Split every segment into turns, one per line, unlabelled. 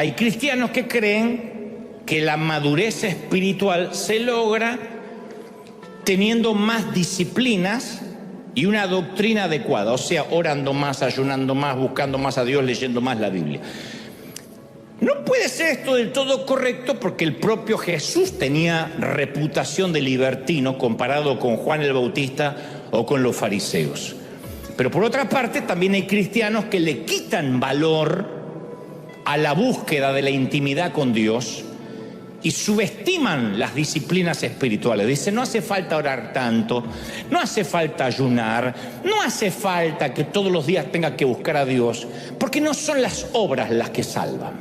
Hay cristianos que creen que la madurez espiritual se logra teniendo más disciplinas y una doctrina adecuada, o sea, orando más, ayunando más, buscando más a Dios, leyendo más la Biblia. No puede ser esto del todo correcto porque el propio Jesús tenía reputación de libertino comparado con Juan el Bautista o con los fariseos. Pero por otra parte también hay cristianos que le quitan valor a la búsqueda de la intimidad con Dios y subestiman las disciplinas espirituales. Dicen, no hace falta orar tanto, no hace falta ayunar, no hace falta que todos los días tenga que buscar a Dios, porque no son las obras las que salvan.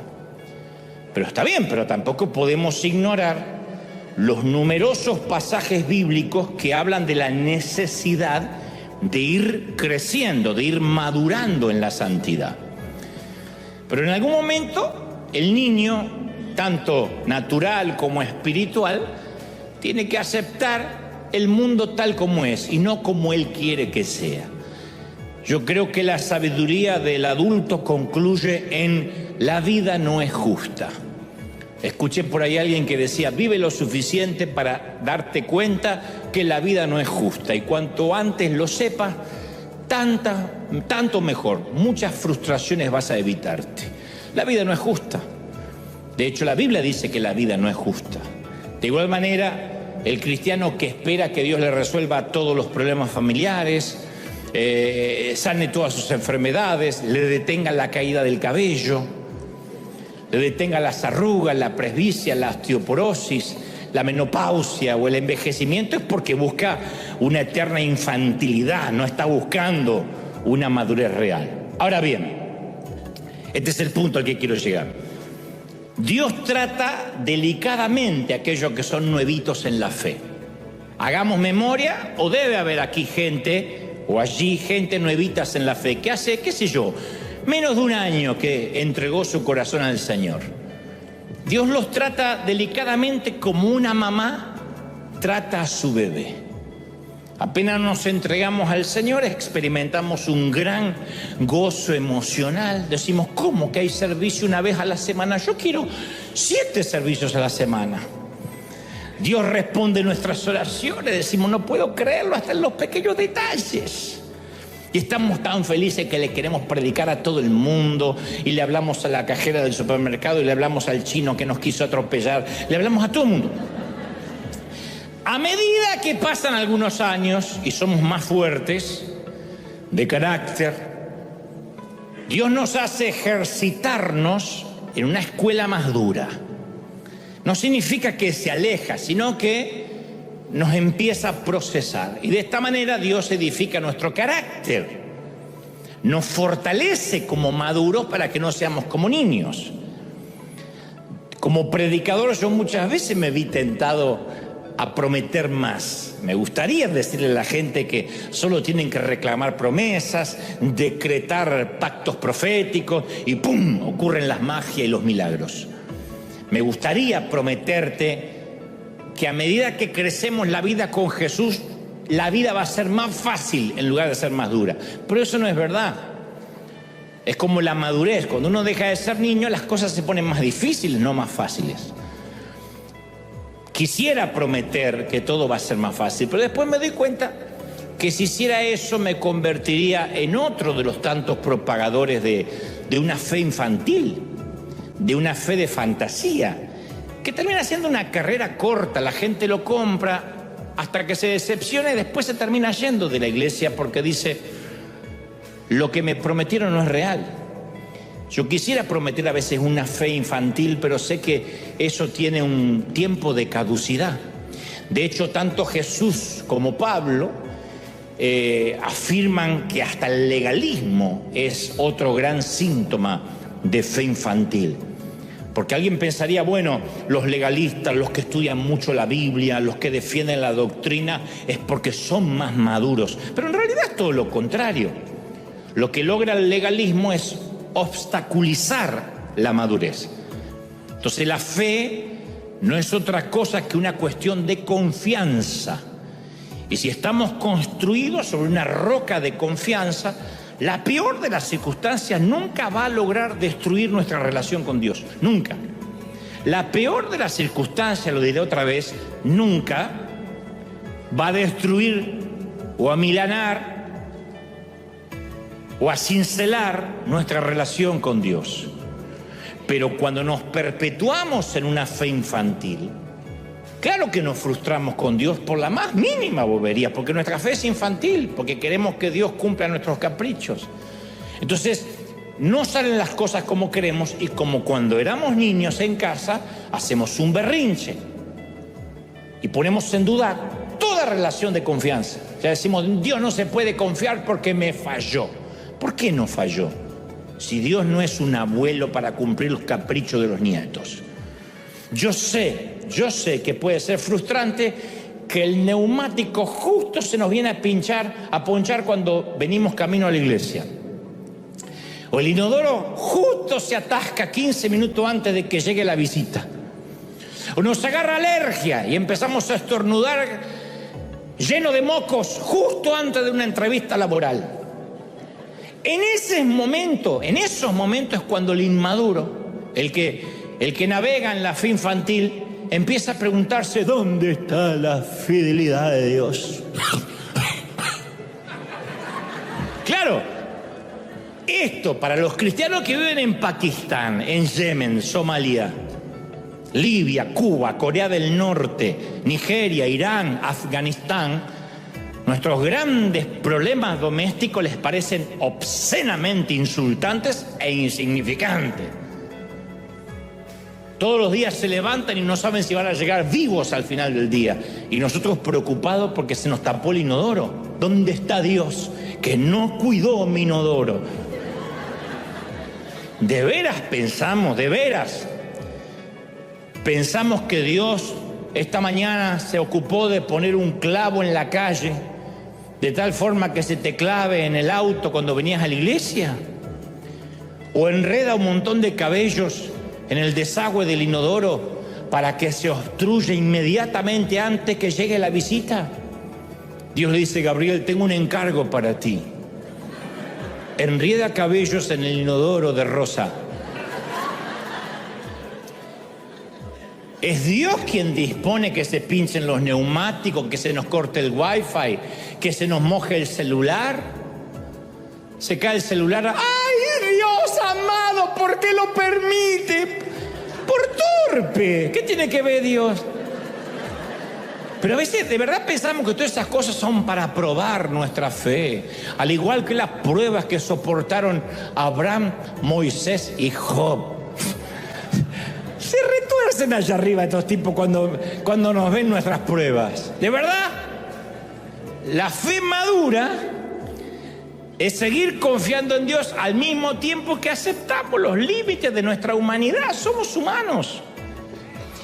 Pero está bien, pero tampoco podemos ignorar los numerosos pasajes bíblicos que hablan de la necesidad de ir creciendo, de ir madurando en la santidad. Pero en algún momento el niño, tanto natural como espiritual, tiene que aceptar el mundo tal como es y no como él quiere que sea. Yo creo que la sabiduría del adulto concluye en la vida no es justa. Escuché por ahí a alguien que decía, vive lo suficiente para darte cuenta que la vida no es justa, y cuanto antes lo sepas, tanto mejor. Muchas frustraciones vas a evitarte. La vida no es justa. De hecho, la Biblia dice que la vida no es justa. De igual manera, el cristiano que espera que Dios le resuelva todos los problemas familiares, sane todas sus enfermedades, le detenga la caída del cabello, le detenga las arrugas, la presbicia, la osteoporosis, la menopausia o el envejecimiento, es porque busca una eterna infantilidad, no está buscando una madurez real. Ahora bien, este es el punto al que quiero llegar. Dios trata delicadamente a aquellos que son nuevitos en la fe. Hagamos memoria, o debe haber aquí gente, o allí gente nuevitas en la fe, que hace, qué sé yo, menos de un año que entregó su corazón al Señor. Dios los trata delicadamente como una mamá trata a su bebé. Apenas nos entregamos al Señor, experimentamos un gran gozo emocional. Decimos, ¿cómo que hay servicio una vez a la semana? Yo quiero 7 servicios a la semana. Dios responde nuestras oraciones. Decimos, no puedo creerlo, hasta en los pequeños detalles. Y estamos tan felices que le queremos predicar a todo el mundo, y le hablamos a la cajera del supermercado, y le hablamos al chino que nos quiso atropellar, le hablamos a todo el mundo. A medida que pasan algunos años y somos más fuertes de carácter, Dios nos hace ejercitarnos en una escuela más dura. No significa que se aleja, sino que nos empieza a procesar. Y de esta manera Dios edifica nuestro carácter, nos fortalece como maduros para que no seamos como niños. Como predicador yo muchas veces me vi tentado a prometer más. Me gustaría decirle a la gente que solo tienen que reclamar promesas, decretar pactos proféticos y ¡pum!, ocurren las magias y los milagros. Me gustaría prometerte que a medida que crecemos la vida con Jesús, la vida va a ser más fácil en lugar de ser más dura. Pero eso no es verdad. Es como la madurez. Cuando uno deja de ser niño, las cosas se ponen más difíciles, no más fáciles. Quisiera prometer que todo va a ser más fácil, pero después me doy cuenta que si hiciera eso me convertiría en otro de los tantos propagadores de una fe infantil, de una fe de fantasía, que termina siendo una carrera corta. La gente lo compra hasta que se decepciona y después se termina yendo de la iglesia porque dice, lo que me prometieron no es real. Yo quisiera prometer a veces una fe infantil, pero sé que eso tiene un tiempo de caducidad. De hecho, tanto Jesús como Pablo afirman que hasta el legalismo es otro gran síntoma de fe infantil. Porque alguien pensaría, bueno, los legalistas, los que estudian mucho la Biblia, los que defienden la doctrina, es porque son más maduros. Pero en realidad es todo lo contrario. Lo que logra el legalismo es obstaculizar la madurez. Entonces la fe no es otra cosa que una cuestión de confianza. Y si estamos construidos sobre una roca de confianza, la peor de las circunstancias nunca va a lograr destruir nuestra relación con Dios. Nunca. La peor de las circunstancias, lo diré otra vez, nunca va a destruir o a milanar o a cincelar nuestra relación con Dios. Pero cuando nos perpetuamos en una fe infantil, claro que nos frustramos con Dios por la más mínima bobería, porque nuestra fe es infantil, porque queremos que Dios cumpla nuestros caprichos. Entonces, no salen las cosas como queremos y como cuando éramos niños en casa, hacemos un berrinche y ponemos en duda toda relación de confianza. Ya decimos, Dios no se puede confiar porque me falló. ¿Por qué no falló? Si Dios no es un abuelo para cumplir los caprichos de los nietos. Yo sé que puede ser frustrante que el neumático justo se nos viene a ponchar cuando venimos camino a la iglesia. O el inodoro justo se atasca 15 minutos antes de que llegue la visita. O nos agarra alergia y empezamos a estornudar lleno de mocos justo antes de una entrevista laboral. En esos momentos es cuando el inmaduro, el que navega en la fe infantil, empieza a preguntarse, ¿dónde está la fidelidad de Dios? Claro, esto para los cristianos que viven en Pakistán, en Yemen, Somalia, Libia, Cuba, Corea del Norte, Nigeria, Irán, Afganistán, nuestros grandes problemas domésticos les parecen obscenamente insultantes e insignificantes. Todos los días se levantan y no saben si van a llegar vivos al final del día. Y nosotros preocupados porque se nos tapó el inodoro. ¿Dónde está Dios que no cuidó mi inodoro? ¿De veras pensamos que Dios esta mañana se ocupó de poner un clavo en la calle de tal forma que se te clave en el auto cuando venías a la iglesia? ¿O enreda un montón de cabellos en el desagüe del inodoro para que se obstruya inmediatamente antes que llegue la visita? Dios le dice, Gabriel, tengo un encargo para ti. Enrieda cabellos en el inodoro de Rosa. ¿Es Dios quien dispone que se pinchen los neumáticos, que se nos corte el wifi, que se nos moje el celular? Se cae el celular. ¡Ay, Dios amado! ¿Por qué lo permite? Por torpe. ¿Qué tiene que ver Dios? Pero a veces de verdad pensamos que todas esas cosas son para probar nuestra fe. Al igual que las pruebas que soportaron Abraham, Moisés y Job. Se retuercen allá arriba estos tipos cuando nos ven nuestras pruebas. De verdad, la fe madura es seguir confiando en Dios al mismo tiempo que aceptamos los límites de nuestra humanidad. Somos humanos.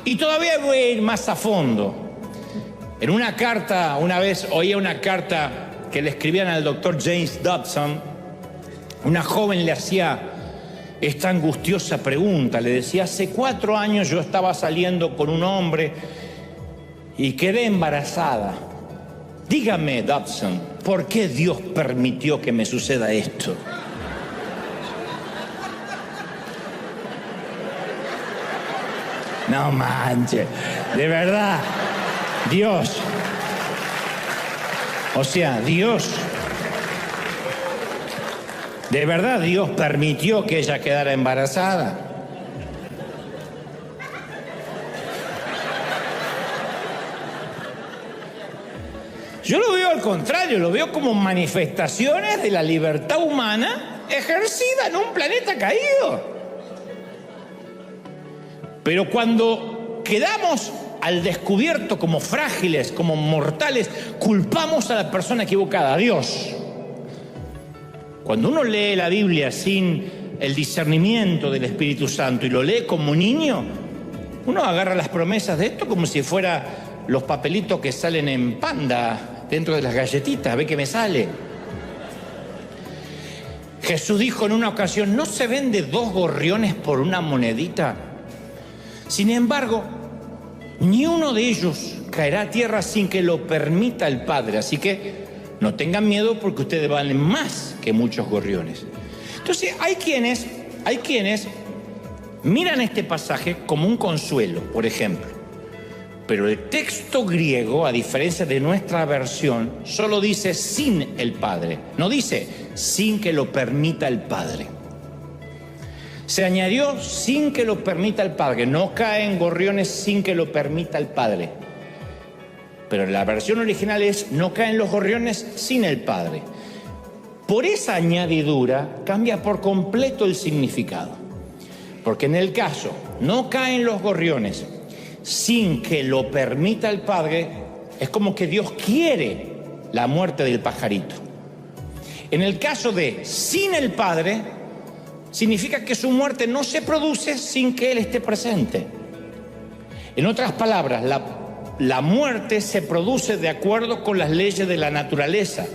Y todavía voy a ir más a fondo. En una carta, una vez oía una carta que le escribían al doctor James Dobson. Una joven le hacía esta angustiosa pregunta, le decía, hace 4 años yo estaba saliendo con un hombre y quedé embarazada. Dígame, Dobson, ¿por qué Dios permitió que me suceda esto? No manches, de verdad, Dios. O sea, Dios. ¿De verdad Dios permitió que ella quedara embarazada? Yo lo veo al contrario, lo veo como manifestaciones de la libertad humana ejercida en un planeta caído. Pero cuando quedamos al descubierto como frágiles, como mortales, culpamos a la persona equivocada, a Dios. Cuando uno lee la Biblia sin el discernimiento del Espíritu Santo y lo lee como niño, uno agarra las promesas de esto como si fuera los papelitos que salen en Panda dentro de las galletitas. Ve que me sale. Jesús dijo en una ocasión, ¿no se vende 2 gorriones por una monedita? Sin embargo, ni uno de ellos caerá a tierra sin que lo permita el Padre. Así que no tengan miedo porque ustedes valen más que muchos gorriones. Entonces hay quienes miran este pasaje como un consuelo, por ejemplo. Pero el texto griego, a diferencia de nuestra versión, solo dice sin el Padre. No dice sin que lo permita el Padre. Se añadió sin que lo permita el Padre. No caen gorriones sin que lo permita el Padre. Pero la versión original es no caen los gorriones sin el Padre. Por esa añadidura cambia por completo el significado. Porque en el caso, no caen los gorriones sin que lo permita el Padre, es como que Dios quiere la muerte del pajarito. En el caso de sin el Padre, significa que su muerte no se produce sin que Él esté presente. En otras palabras, la muerte se produce de acuerdo con las leyes de la naturaleza.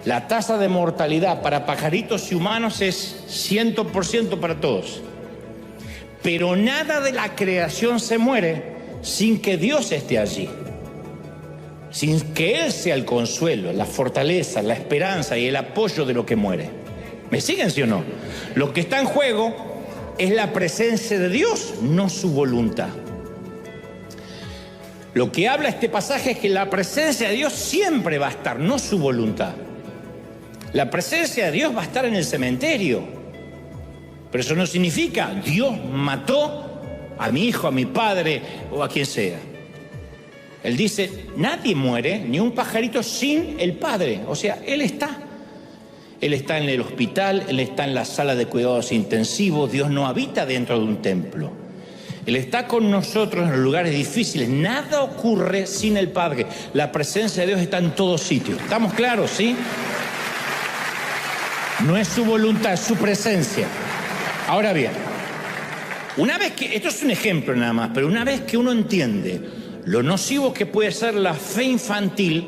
La tasa de mortalidad para pajaritos y humanos es 100% para todos. Pero nada de la creación se muere sin que Dios esté allí. Sin que Él sea el consuelo, la fortaleza, la esperanza y el apoyo de lo que muere. ¿Me siguen, sí o no? Lo que está en juego es la presencia de Dios, no su voluntad. Lo que habla este pasaje es que la presencia de Dios siempre va a estar, no su voluntad. La presencia de Dios va a estar en el cementerio. Pero eso no significa Dios mató a mi hijo, a mi padre o a quien sea. Él dice, nadie muere, ni un pajarito sin el Padre. O sea, Él está. Él está en el hospital, Él está en la sala de cuidados intensivos. Dios no habita dentro de un templo. Él está con nosotros en los lugares difíciles. Nada ocurre sin el Padre. La presencia de Dios está en todos sitios. ¿Estamos claros, sí? No es su voluntad, es su presencia. Ahora bien, una vez que, esto es un ejemplo nada más, pero una vez que uno entiende lo nocivo que puede ser la fe infantil,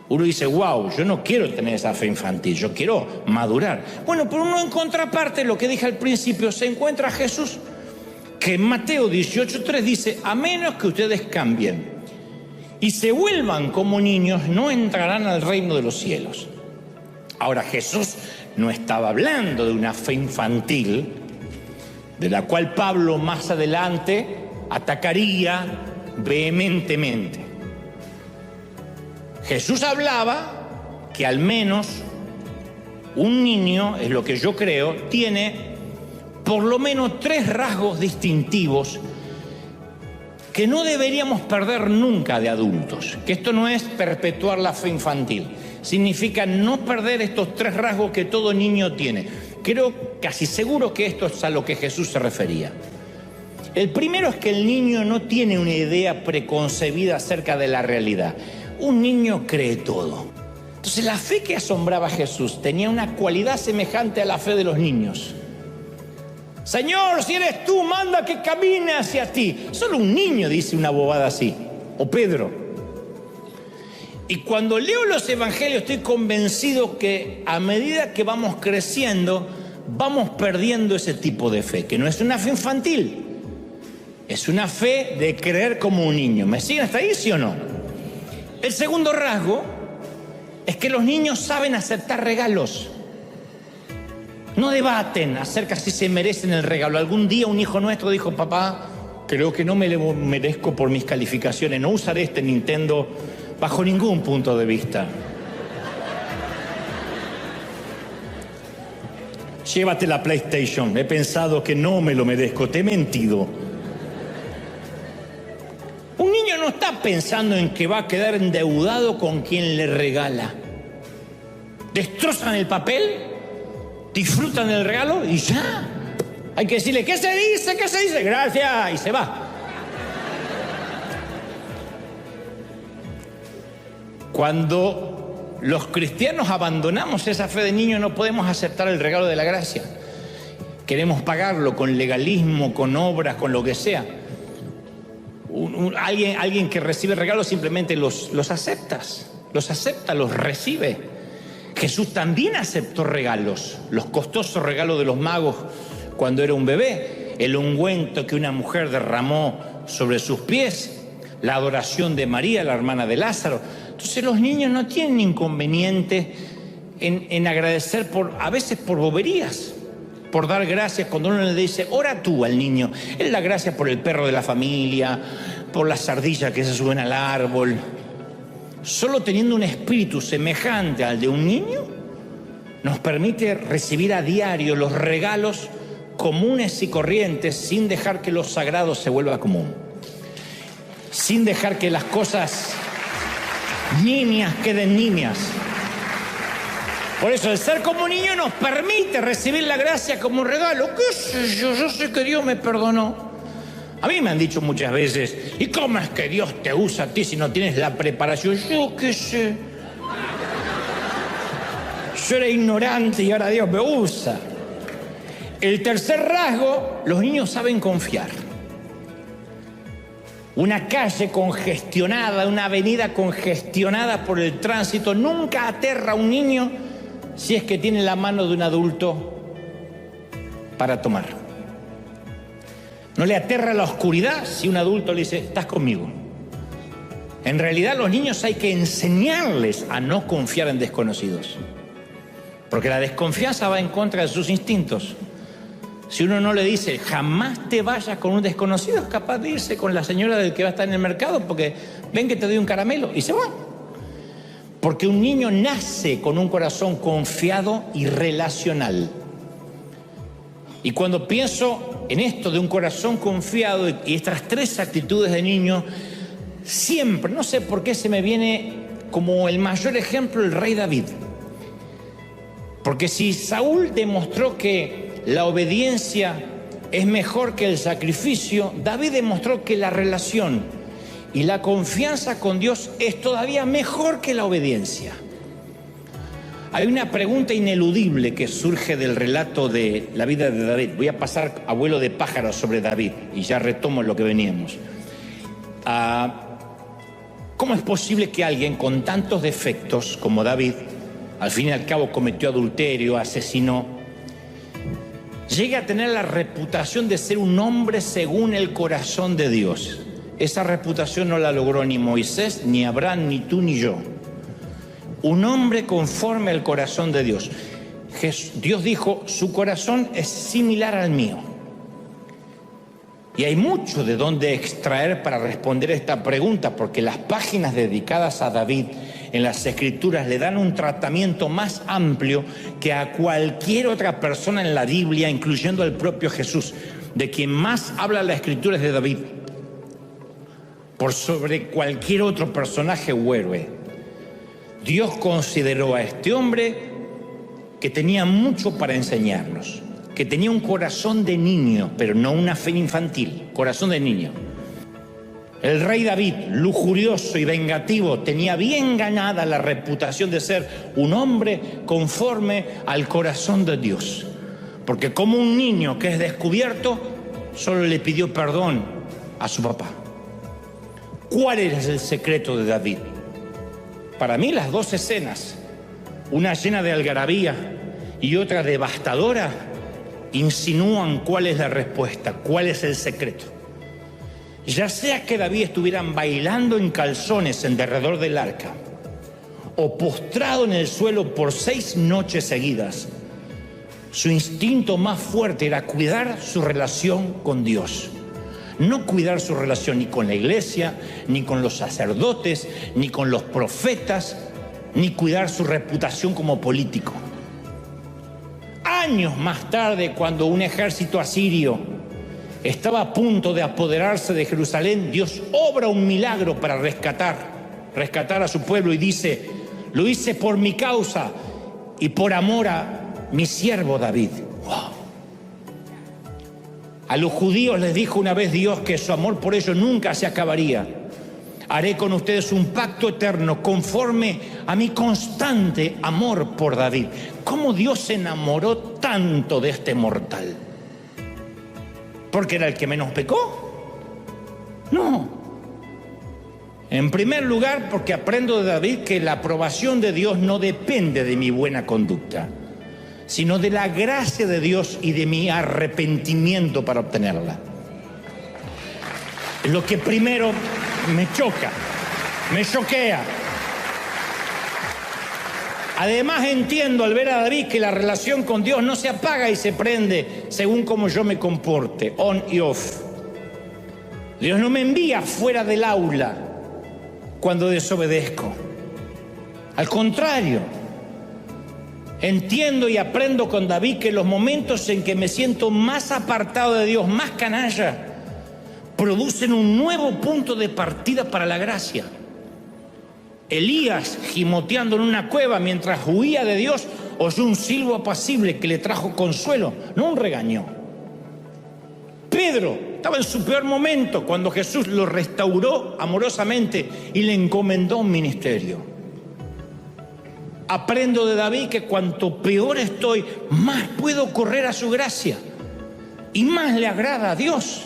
uno dice, wow, yo no quiero tener esa fe infantil, yo quiero madurar. Bueno, pero uno en contraparte, lo que dije al principio, se encuentra a Jesús, que en Mateo 18:3 dice, a menos que ustedes cambien y se vuelvan como niños, no entrarán al reino de los cielos. Ahora, Jesús no estaba hablando de una fe infantil, de la cual Pablo más adelante atacaría vehementemente. Jesús hablaba que al menos un niño, es lo que yo creo, tiene por lo menos 3 rasgos distintivos que no deberíamos perder nunca de adultos. Que esto no es perpetuar la fe infantil. Significa no perder estos 3 rasgos que todo niño tiene. Creo casi seguro que esto es a lo que Jesús se refería. El primero es que el niño no tiene una idea preconcebida acerca de la realidad. Un niño cree todo. Entonces la fe que asombraba a Jesús tenía una cualidad semejante a la fe de los niños. Señor, si eres tú, manda que camine hacia ti. Solo un niño dice una bobada así. O Pedro. Y cuando leo los evangelios estoy convencido que a medida que vamos creciendo, vamos perdiendo ese tipo de fe, que no es una fe infantil, es una fe de creer como un niño. ¿Me siguen hasta ahí, sí o no? El segundo rasgo es que los niños saben aceptar regalos. No debaten acerca si se merecen el regalo. Algún día un hijo nuestro dijo, papá, creo que no me lo merezco por mis calificaciones, no usaré este Nintendo bajo ningún punto de vista. Llévate la PlayStation, he pensado que no me lo merezco, te he mentido. Un niño no está pensando en que va a quedar endeudado con quien le regala. Destrozan el papel, disfrutan el regalo y ya. Hay que decirle, ¿qué se dice? ¿Qué se dice? Gracias, y se va. Cuando los cristianos abandonamos esa fe de niño, no podemos aceptar el regalo de la gracia. Queremos pagarlo con legalismo, con obras, con lo que sea. Alguien que recibe regalos simplemente los acepta, los recibe. Jesús también aceptó regalos, los costosos regalos de los magos cuando era un bebé, el ungüento que una mujer derramó sobre sus pies, la adoración de María, la hermana de Lázaro. Entonces los niños no tienen inconveniente en agradecer a veces por boberías, por dar gracias cuando uno le dice, ora tú al niño. Él da gracias por el perro de la familia, por las ardillas que se suben al árbol. Solo teniendo un espíritu semejante al de un niño, nos permite recibir a diario los regalos comunes y corrientes sin dejar que lo sagrado se vuelva común, sin dejar que las cosas niñas queden niñas. Por eso el ser como niño nos permite recibir la gracia como un regalo. ¿Qué sé yo? Yo sé que Dios me perdonó. A mí me han dicho muchas veces, ¿y cómo es que Dios te usa a ti si no tienes la preparación? Yo qué sé. Yo era ignorante y ahora Dios me usa. El tercer rasgo, los niños saben confiar. Una calle congestionada, una avenida congestionada por el tránsito nunca aterra a un niño si es que tiene la mano de un adulto para tomar. No le aterra la oscuridad si un adulto le dice, estás conmigo. En realidad los niños hay que enseñarles a no confiar en desconocidos, porque la desconfianza va en contra de sus instintos. Si uno no le dice, jamás te vayas con un desconocido, es capaz de irse con la señora del que va a estar en el mercado porque ven que te doy un caramelo y se va. Porque un niño nace con un corazón confiado y relacional. Y cuando pienso en esto de un corazón confiado y estas tres actitudes de niño, siempre, no sé por qué se me viene como el mayor ejemplo el rey David. Porque si Saúl demostró que la obediencia es mejor que el sacrificio, David demostró que la relación y la confianza con Dios es todavía mejor que la obediencia. Hay una pregunta ineludible que surge del relato de la vida de David. Voy a pasar a vuelo de pájaro sobre David y ya retomo lo que veníamos. ¿Cómo es posible que alguien con tantos defectos como David, al fin y al cabo cometió adulterio, asesinó, llegue a tener la reputación de ser un hombre según el corazón de Dios? Esa reputación no la logró ni Moisés, ni Abraham, ni tú, ni yo. Un hombre conforme al corazón de Dios. Dios dijo, su corazón es similar al mío. Y hay mucho de dónde extraer para responder esta pregunta, porque las páginas dedicadas a David en las Escrituras le dan un tratamiento más amplio que a cualquier otra persona en la Biblia, incluyendo al propio Jesús. De quien más habla la Escritura es de David, por sobre cualquier otro personaje o héroe. Dios consideró a este hombre que tenía mucho para enseñarnos, que tenía un corazón de niño, pero no una fe infantil, corazón de niño. El rey David, lujurioso y vengativo, tenía bien ganada la reputación de ser un hombre conforme al corazón de Dios, porque como un niño que es descubierto, solo le pidió perdón a su papá. ¿Cuál es el secreto de David? Para mí las dos escenas, una llena de algarabía y otra devastadora, insinúan cuál es la respuesta, cuál es el secreto. Ya sea que David estuviera bailando en calzones en derredor del arca o postrado en el suelo por 6 noches seguidas, su instinto más fuerte era cuidar su relación con Dios. No cuidar su relación ni con la iglesia, ni con los sacerdotes, ni con los profetas, ni cuidar su reputación como político. Años más tarde, cuando un ejército asirio estaba a punto de apoderarse de Jerusalén, Dios obra un milagro para rescatar a su pueblo y dice, lo hice por mi causa y por amor a mi siervo David. ¡Wow! A los judíos les dijo una vez Dios que su amor por ellos nunca se acabaría. Haré con ustedes un pacto eterno conforme a mi constante amor por David. ¿Cómo Dios se enamoró tanto de este mortal? ¿Porque era el que menos pecó? No. En primer lugar, porque aprendo de David que la aprobación de Dios no depende de mi buena conducta, sino de la gracia de Dios y de mi arrepentimiento para obtenerla. Es lo que primero me choca, me choquea. Además entiendo al ver a David que la relación con Dios no se apaga y se prende según cómo yo me comporte, on y off. Dios no me envía fuera del aula cuando desobedezco. Al contrario, entiendo y aprendo con David que los momentos en que me siento más apartado de Dios, más canalla, producen un nuevo punto de partida para la gracia. Elías, gimoteando en una cueva mientras huía de Dios, oyó un silbo apacible que le trajo consuelo, no un regaño. Pedro estaba en su peor momento cuando Jesús lo restauró amorosamente y le encomendó un ministerio. Aprendo de David que cuanto peor estoy, más puedo correr a su gracia y más le agrada a Dios.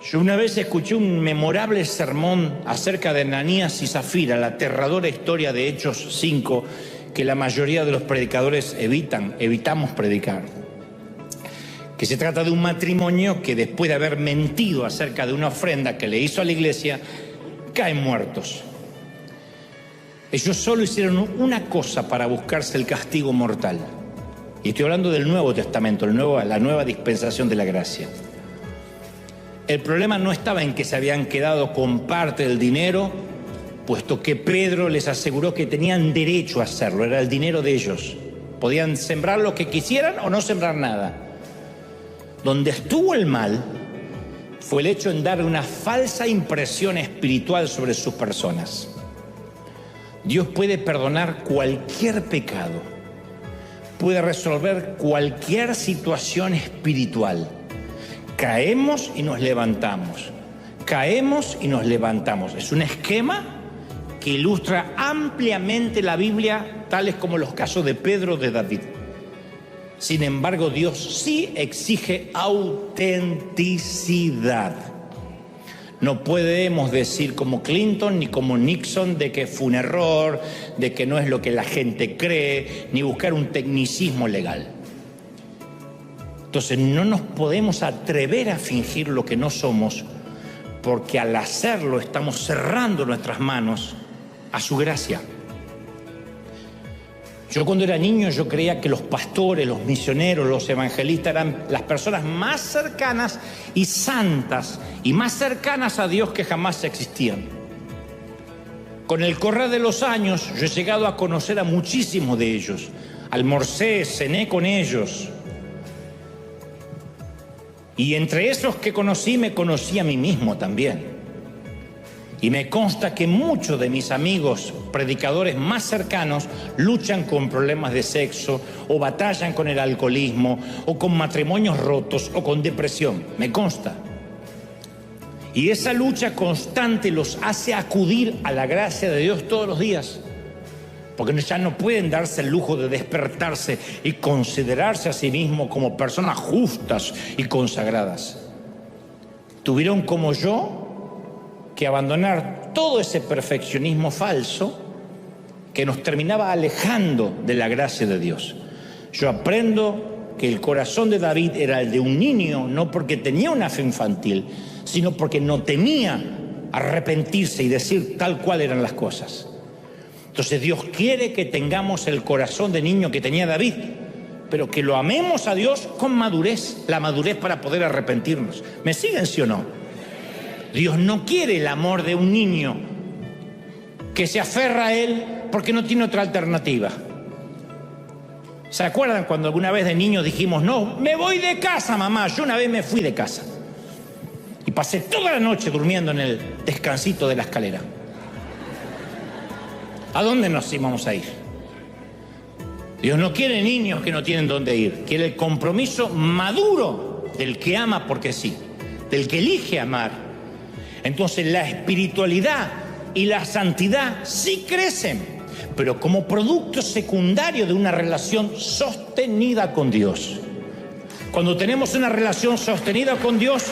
Yo una vez escuché un memorable sermón acerca de Ananías y Zafira, la aterradora historia de Hechos 5, que la mayoría de los predicadores evitamos predicar. Que se trata de un matrimonio que después de haber mentido acerca de una ofrenda que le hizo a la iglesia, caen muertos. Ellos solo hicieron una cosa para buscarse el castigo mortal. Y estoy hablando del Nuevo Testamento, la nueva dispensación de la gracia. El problema no estaba en que se habían quedado con parte del dinero, puesto que Pedro les aseguró que tenían derecho a hacerlo, era el dinero de ellos. Podían sembrar lo que quisieran o no sembrar nada. Donde estuvo el mal fue el hecho en dar una falsa impresión espiritual sobre sus personas. Dios puede perdonar cualquier pecado, puede resolver cualquier situación espiritual. Caemos y nos levantamos, caemos y nos levantamos. Es un esquema que ilustra ampliamente la Biblia, tales como los casos de Pedro o de David. Sin embargo, Dios sí exige autenticidad. No podemos decir como Clinton ni como Nixon de que fue un error, de que no es lo que la gente cree, ni buscar un tecnicismo legal. Entonces no nos podemos atrever a fingir lo que no somos, porque al hacerlo estamos cerrando nuestras manos a su gracia. Yo cuando era niño yo creía que los pastores, los misioneros, los evangelistas eran las personas más cercanas y santas y más cercanas a Dios que jamás existían. Con el correr de los años yo he llegado a conocer a muchísimos de ellos. Almorcé, cené con ellos. Y entre esos que conocí, me conocí a mí mismo también. Y me consta que muchos de mis amigos predicadores más cercanos luchan con problemas de sexo, o batallan con el alcoholismo, o con matrimonios rotos, o con depresión. Me consta. Y esa lucha constante los hace acudir a la gracia de Dios todos los días. Porque ya no pueden darse el lujo de despertarse y considerarse a sí mismos como personas justas y consagradas. Tuvieron como yo que abandonar todo ese perfeccionismo falso que nos terminaba alejando de la gracia de Dios. Yo aprendo que el corazón de David era el de un niño, no porque tenía una fe infantil, sino porque no temía arrepentirse y decir tal cual eran las cosas. Entonces Dios quiere que tengamos el corazón de niño que tenía David, pero que lo amemos a Dios con madurez, la madurez para poder arrepentirnos. ¿Me siguen, sí o no? Dios no quiere el amor de un niño que se aferra a él porque no tiene otra alternativa. ¿Se acuerdan cuando alguna vez de niños dijimos, no, me voy de casa, mamá? Yo una vez me fui de casa y pasé toda la noche durmiendo en el descansito de la escalera. ¿A dónde nos íbamos a ir? Dios no quiere niños que no tienen dónde ir. Quiere el compromiso maduro del que ama porque sí, del que elige amar. Entonces la espiritualidad y la santidad sí crecen, pero como producto secundario de una relación sostenida con Dios. Cuando tenemos una relación sostenida con Dios,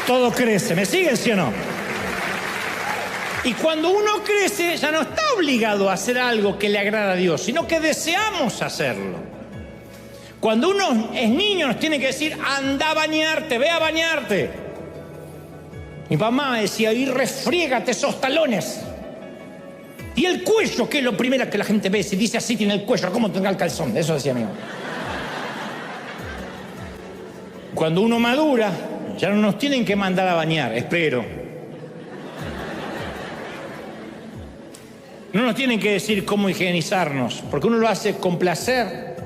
todo crece. ¿Me siguen, sí o no? Y cuando uno crece, ya no está obligado a hacer algo que le agrada a Dios, sino que deseamos hacerlo. Cuando uno es niño, nos tiene que decir, anda a bañarte, ve a bañarte. Mi mamá me decía, y refriégate esos talones. Y el cuello, que es lo primero que la gente ve, si dice así tiene el cuello, ¿cómo tendrá el calzón? Eso decía mi mamá. Cuando uno madura, ya no nos tienen que mandar a bañar, espero. No nos tienen que decir cómo higienizarnos, porque uno lo hace con placer,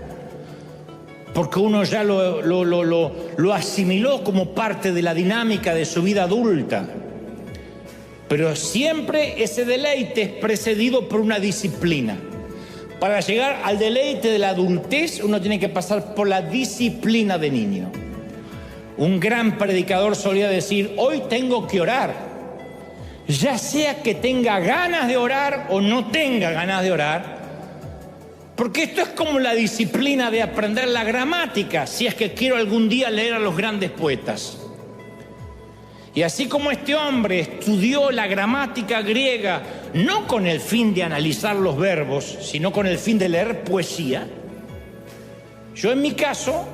porque uno ya lo asimiló como parte de la dinámica de su vida adulta. Pero siempre ese deleite es precedido por una disciplina. Para llegar al deleite de la adultez, uno tiene que pasar por la disciplina de niño. Un gran predicador solía decir, hoy tengo que orar. Ya sea que tenga ganas de orar o no tenga ganas de orar, porque esto es como la disciplina de aprender la gramática, si es que quiero algún día leer a los grandes poetas. Y así como este hombre estudió la gramática griega, no con el fin de analizar los verbos, sino con el fin de leer poesía, yo en mi caso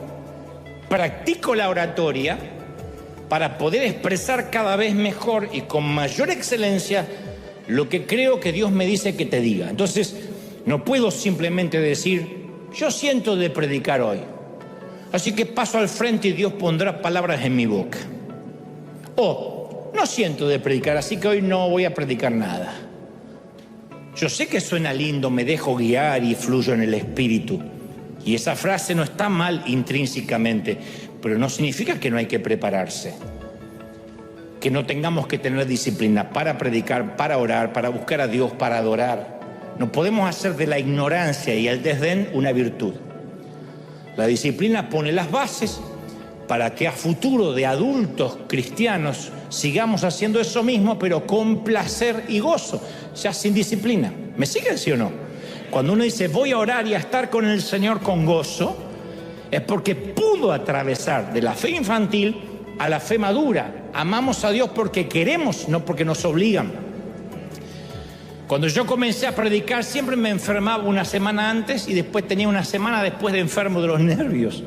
practico la oratoria para poder expresar cada vez mejor y con mayor excelencia lo que creo que Dios me dice que te diga. Entonces, no puedo simplemente decir, yo siento de predicar hoy, así que paso al frente y Dios pondrá palabras en mi boca. O, no siento de predicar, así que hoy no voy a predicar nada. Yo sé que suena lindo, me dejo guiar y fluyo en el Espíritu. Y esa frase no está mal intrínsecamente, pero no significa que no hay que prepararse. Que no tengamos que tener disciplina para predicar, para orar, para buscar a Dios, para adorar. No podemos hacer de la ignorancia y el desdén una virtud. La disciplina pone las bases para que a futuro de adultos cristianos sigamos haciendo eso mismo, pero con placer y gozo, ya sin disciplina. ¿Me siguen, sí o no? Cuando uno dice voy a orar y a estar con el Señor con gozo, es porque pudo atravesar de la fe infantil a la fe madura. Amamos a Dios porque queremos, no porque nos obligan. Cuando yo comencé a predicar siempre me enfermaba una semana antes y después tenía una semana después de enfermo de los nervios.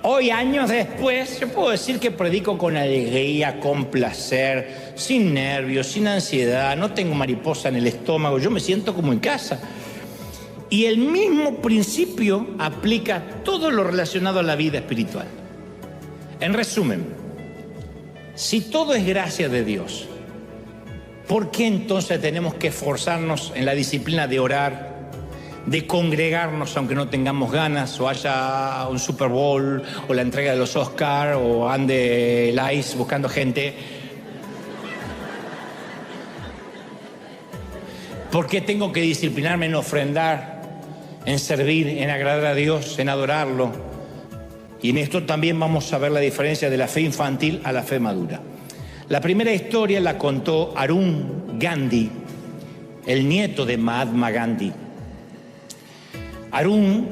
Hoy, años después, yo puedo decir que predico con alegría, con placer, sin nervios, sin ansiedad, no tengo mariposa en el estómago, yo me siento como en casa. Y el mismo principio aplica a todo lo relacionado a la vida espiritual. En resumen, si todo es gracia de Dios, ¿por qué entonces tenemos que esforzarnos en la disciplina de orar, de congregarnos aunque no tengamos ganas, o haya un Super Bowl, o la entrega de los Oscars, o ande el ICE buscando gente? ¿Por qué tengo que disciplinarme en ofrendar, en servir, en agradar a Dios, en adorarlo? Y en esto también vamos a ver la diferencia de la fe infantil a la fe madura. La primera historia la contó Arun Gandhi, el nieto de Mahatma Gandhi. Arun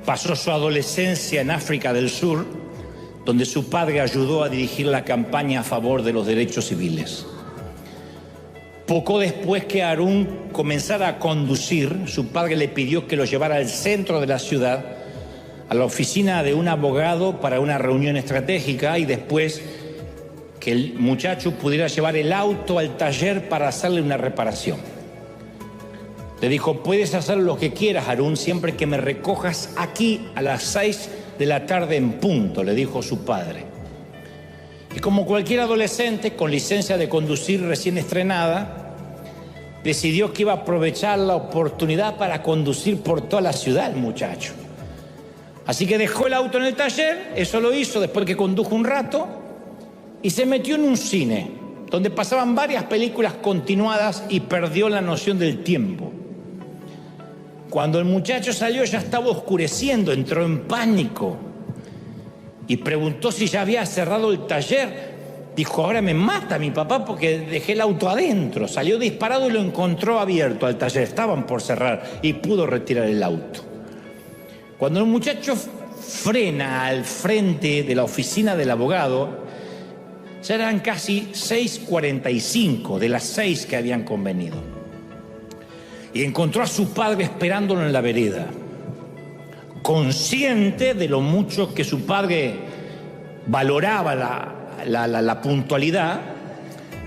pasó su adolescencia en África del Sur, donde su padre ayudó a dirigir la campaña a favor de los derechos civiles. Poco después que Arun comenzara a conducir, su padre le pidió que lo llevara al centro de la ciudad, a la oficina de un abogado para una reunión estratégica, y después que el muchacho pudiera llevar el auto al taller para hacerle una reparación. Le dijo, puedes hacer lo que quieras, Arun, siempre que me recojas aquí a las 6 de la tarde en punto, le dijo su padre. Y como cualquier adolescente con licencia de conducir recién estrenada, decidió que iba a aprovechar la oportunidad para conducir por toda la ciudad el muchacho. Así que dejó el auto en el taller, eso lo hizo después que condujo un rato, y se metió en un cine, donde pasaban varias películas continuadas y perdió la noción del tiempo. Cuando el muchacho salió ya estaba oscureciendo, entró en pánico y preguntó si ya había cerrado el taller. Dijo, ahora me mata mi papá porque dejé el auto adentro. Salió disparado y lo encontró abierto al taller, estaban por cerrar y pudo retirar el auto. Cuando el muchacho frena al frente de la oficina del abogado, ya eran casi 6:45 de las 6 que habían convenido. Y encontró a su padre esperándolo en la vereda. Consciente de lo mucho que su padre valoraba la puntualidad,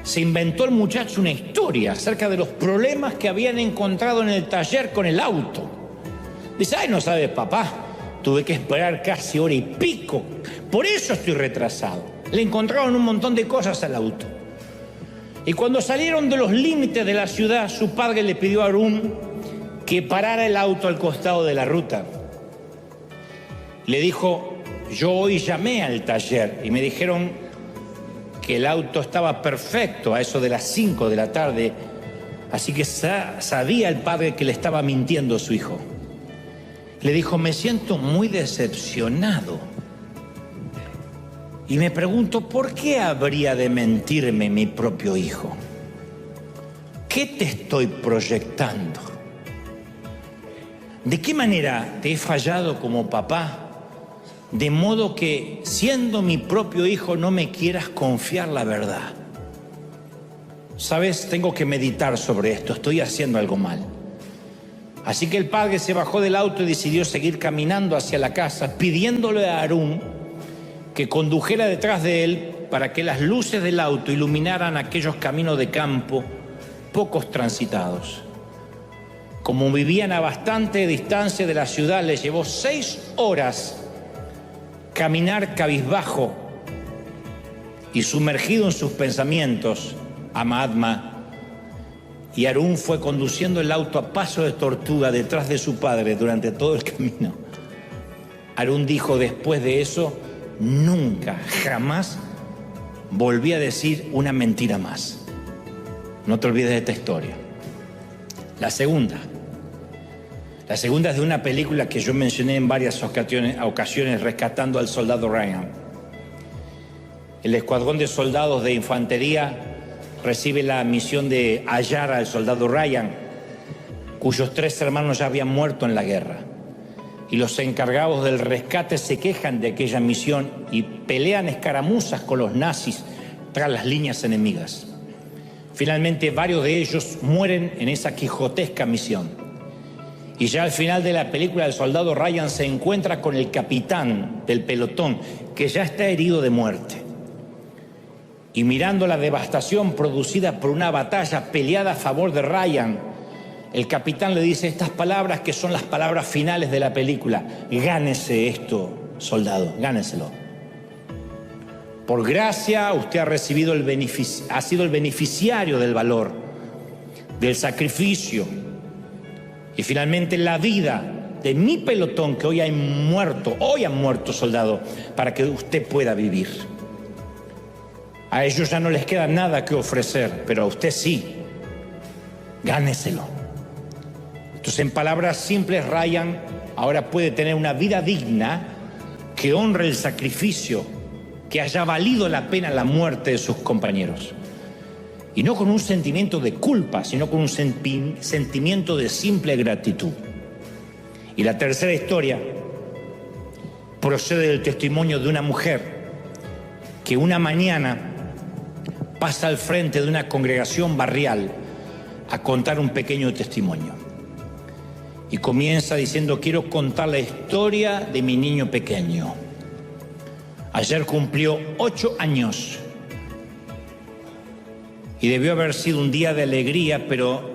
se inventó el muchacho una historia acerca de los problemas que habían encontrado en el taller con el auto. Dice, ay, no sabes, papá, tuve que esperar casi hora y pico, por eso estoy retrasado. Le encontraron un montón de cosas al auto. Y cuando salieron de los límites de la ciudad, su padre le pidió a Harún que parara el auto al costado de la ruta. Le dijo, yo hoy llamé al taller y me dijeron que el auto estaba perfecto a eso de las 5 de la tarde, así que sabía el padre que le estaba mintiendo a su hijo. Le dijo, me siento muy decepcionado y me pregunto, ¿por qué habría de mentirme mi propio hijo? ¿Qué te estoy proyectando? ¿De qué manera te he fallado como papá? De modo que, siendo mi propio hijo, no me quieras confiar la verdad. ¿Sabes? Tengo que meditar sobre esto, estoy haciendo algo mal. Así que el padre se bajó del auto y decidió seguir caminando hacia la casa, pidiéndole a Harún que condujera detrás de él para que las luces del auto iluminaran aquellos caminos de campo pocos transitados. Como vivían a bastante distancia de la ciudad, les llevó 6 horas caminar cabizbajo y sumergido en sus pensamientos a Mahatma. Y Harún fue conduciendo el auto a paso de tortuga detrás de su padre durante todo el camino. Harún dijo después de eso, nunca, jamás volví a decir una mentira más. No te olvides de esta historia. La segunda es de una película que yo mencioné en varias ocasiones, Rescatando al Soldado Ryan. El escuadrón de soldados de infantería recibe la misión de hallar al soldado Ryan, cuyos 3 hermanos ya habían muerto en la guerra. Y los encargados del rescate se quejan de aquella misión y pelean escaramuzas con los nazis tras las líneas enemigas. Finalmente, varios de ellos mueren en esa quijotesca misión. Y ya al final de la película, el soldado Ryan se encuentra con el capitán del pelotón, que ya está herido de muerte. Y mirando la devastación producida por una batalla peleada a favor de Ryan, el capitán le dice estas palabras que son las palabras finales de la película. Gánese esto, soldado, gáneselo. Por gracia usted ha recibido ha sido el beneficiario del valor, del sacrificio y finalmente la vida de mi pelotón que hoy han muerto, soldado, para que usted pueda vivir. A ellos ya no les queda nada que ofrecer, pero a usted sí. Gáneselo. Entonces, en palabras simples, Ryan ahora puede tener una vida digna que honre el sacrificio, que haya valido la pena la muerte de sus compañeros. Y no con un sentimiento de culpa, sino con un sentimiento de simple gratitud. Y la tercera historia procede del testimonio de una mujer que una mañana pasa al frente de una congregación barrial a contar un pequeño testimonio. Y comienza diciendo, quiero contar la historia de mi niño pequeño. Ayer cumplió 8 años y debió haber sido un día de alegría, pero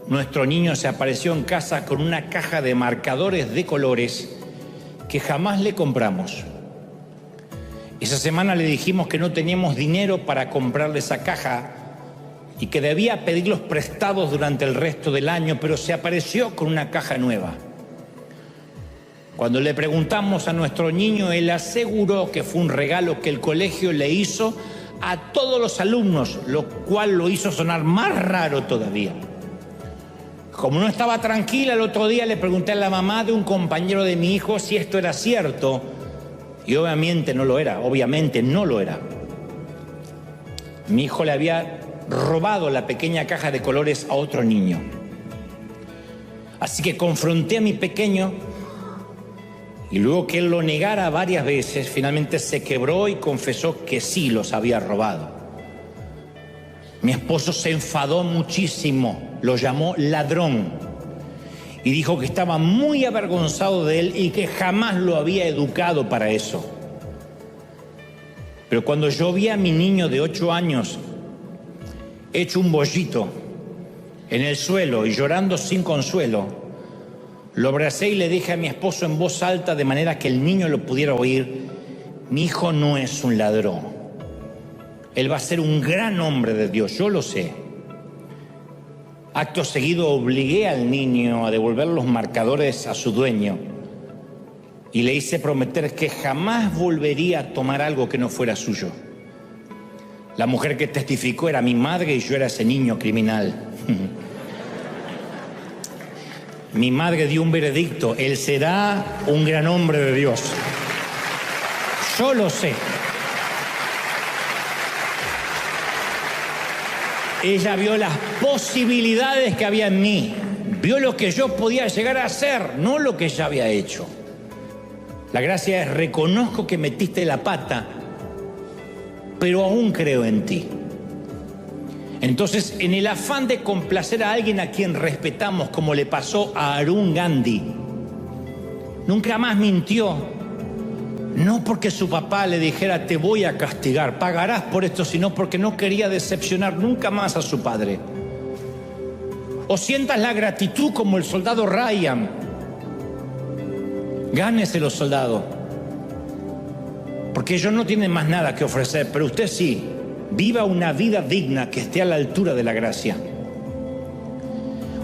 nuestro niño se apareció en casa con una caja de marcadores de colores que jamás le compramos. Esa semana le dijimos que no teníamos dinero para comprarle esa caja y que debía pedirlos prestados durante el resto del año, pero se apareció con una caja nueva. Cuando le preguntamos a nuestro niño, él aseguró que fue un regalo que el colegio le hizo a todos los alumnos, lo cual lo hizo sonar más raro todavía. Como no estaba tranquila, el otro día le pregunté a la mamá de un compañero de mi hijo si esto era cierto, y obviamente no lo era. Mi hijo le había robado la pequeña caja de colores a otro niño. Así que confronté a mi pequeño y luego que él lo negara varias veces, finalmente se quebró y confesó que sí los había robado. Mi esposo se enfadó muchísimo, lo llamó ladrón y dijo que estaba muy avergonzado de él y que jamás lo había educado para eso. Pero cuando yo vi a mi niño de 8 años hecho un bollito en el suelo y llorando sin consuelo, lo abracé y le dije a mi esposo en voz alta, de manera que el niño lo pudiera oír: mi hijo no es un ladrón. Él va a ser un gran hombre de Dios, yo lo sé. Acto seguido obligué al niño a devolver los marcadores a su dueño y le hice prometer que jamás volvería a tomar algo que no fuera suyo. La mujer que testificó era mi madre y yo era ese niño criminal. Mi madre dio un veredicto: él será un gran hombre de Dios. Yo lo sé. Ella vio las posibilidades que había en mí, vio lo que yo podía llegar a hacer, no lo que ella había hecho. La gracia es: reconozco que metiste la pata, pero aún creo en ti. Entonces, en el afán de complacer a alguien a quien respetamos, como le pasó a Arun Gandhi, nunca más mintió. No porque su papá le dijera: te voy a castigar, pagarás por esto, sino porque no quería decepcionar nunca más a su padre. O sientas la gratitud como el soldado Ryan. Gáneselo, soldado. Porque ellos no tienen más nada que ofrecer, pero usted sí. Viva una vida digna que esté a la altura de la gracia.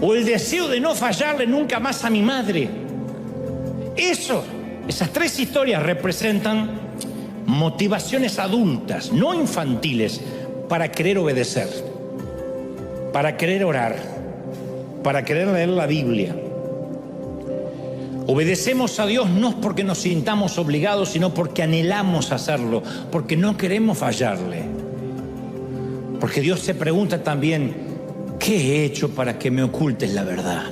O el deseo de no fallarle nunca más a mi madre. Esas tres historias representan motivaciones adultas, no infantiles, para querer obedecer, para querer orar, para querer leer la Biblia. Obedecemos a Dios no porque nos sintamos obligados, sino porque anhelamos hacerlo, porque no queremos fallarle. Porque Dios se pregunta también: ¿qué he hecho para que me ocultes la verdad?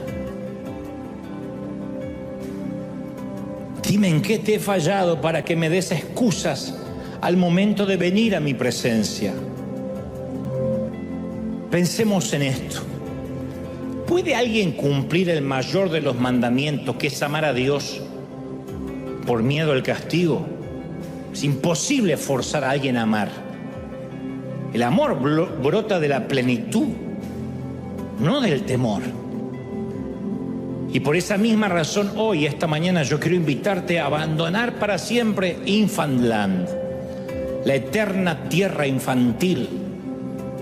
Dime en qué te he fallado para que me des excusas al momento de venir a mi presencia. Pensemos en esto. ¿Puede alguien cumplir el mayor de los mandamientos, que es amar a Dios, por miedo al castigo? Es imposible forzar a alguien a amar. El amor brota de la plenitud, no del temor. Y por esa misma razón, hoy, esta mañana, yo quiero invitarte a abandonar para siempre Infantland, la eterna tierra infantil,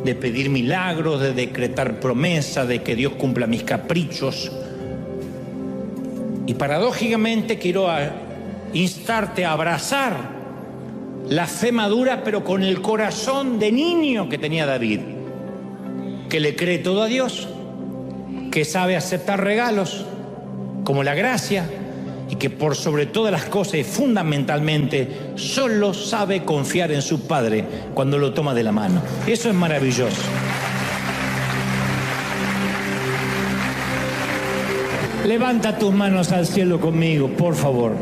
de pedir milagros, de decretar promesas, de que Dios cumpla mis caprichos. Y paradójicamente quiero instarte a abrazar la fe madura, pero con el corazón de niño que tenía David, que le cree todo a Dios, que sabe aceptar regalos como la gracia, y que por sobre todas las cosas y fundamentalmente solo sabe confiar en su Padre cuando lo toma de la mano. Eso es maravilloso. Levanta tus manos al cielo conmigo, por favor.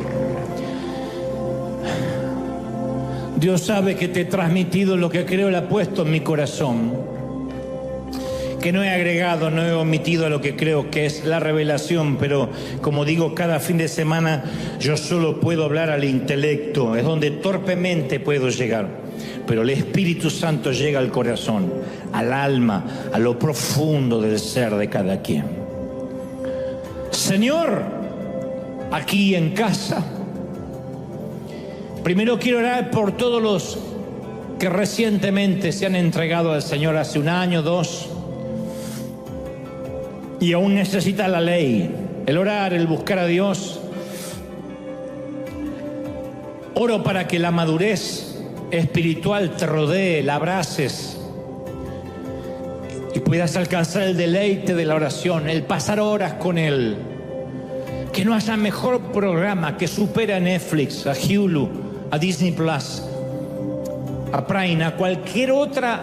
Dios sabe que te he transmitido lo que creo Él ha puesto en mi corazón, que no he agregado, no he omitido lo que creo que es la revelación, pero como digo cada fin de semana, yo solo puedo hablar al intelecto, es donde torpemente puedo llegar, pero el Espíritu Santo llega al corazón, al alma, a lo profundo del ser de cada quien. Señor, aquí en casa, primero quiero orar por todos los que recientemente se han entregado al Señor, hace un año, 2, y aún necesita la ley, el orar, el buscar a Dios. Oro para que la madurez espiritual te rodee, la abraces y puedas alcanzar el deleite de la oración, el pasar horas con Él. Que no haya mejor programa que supere a Netflix, a Hulu, a Disney Plus, a Prime, a cualquier otra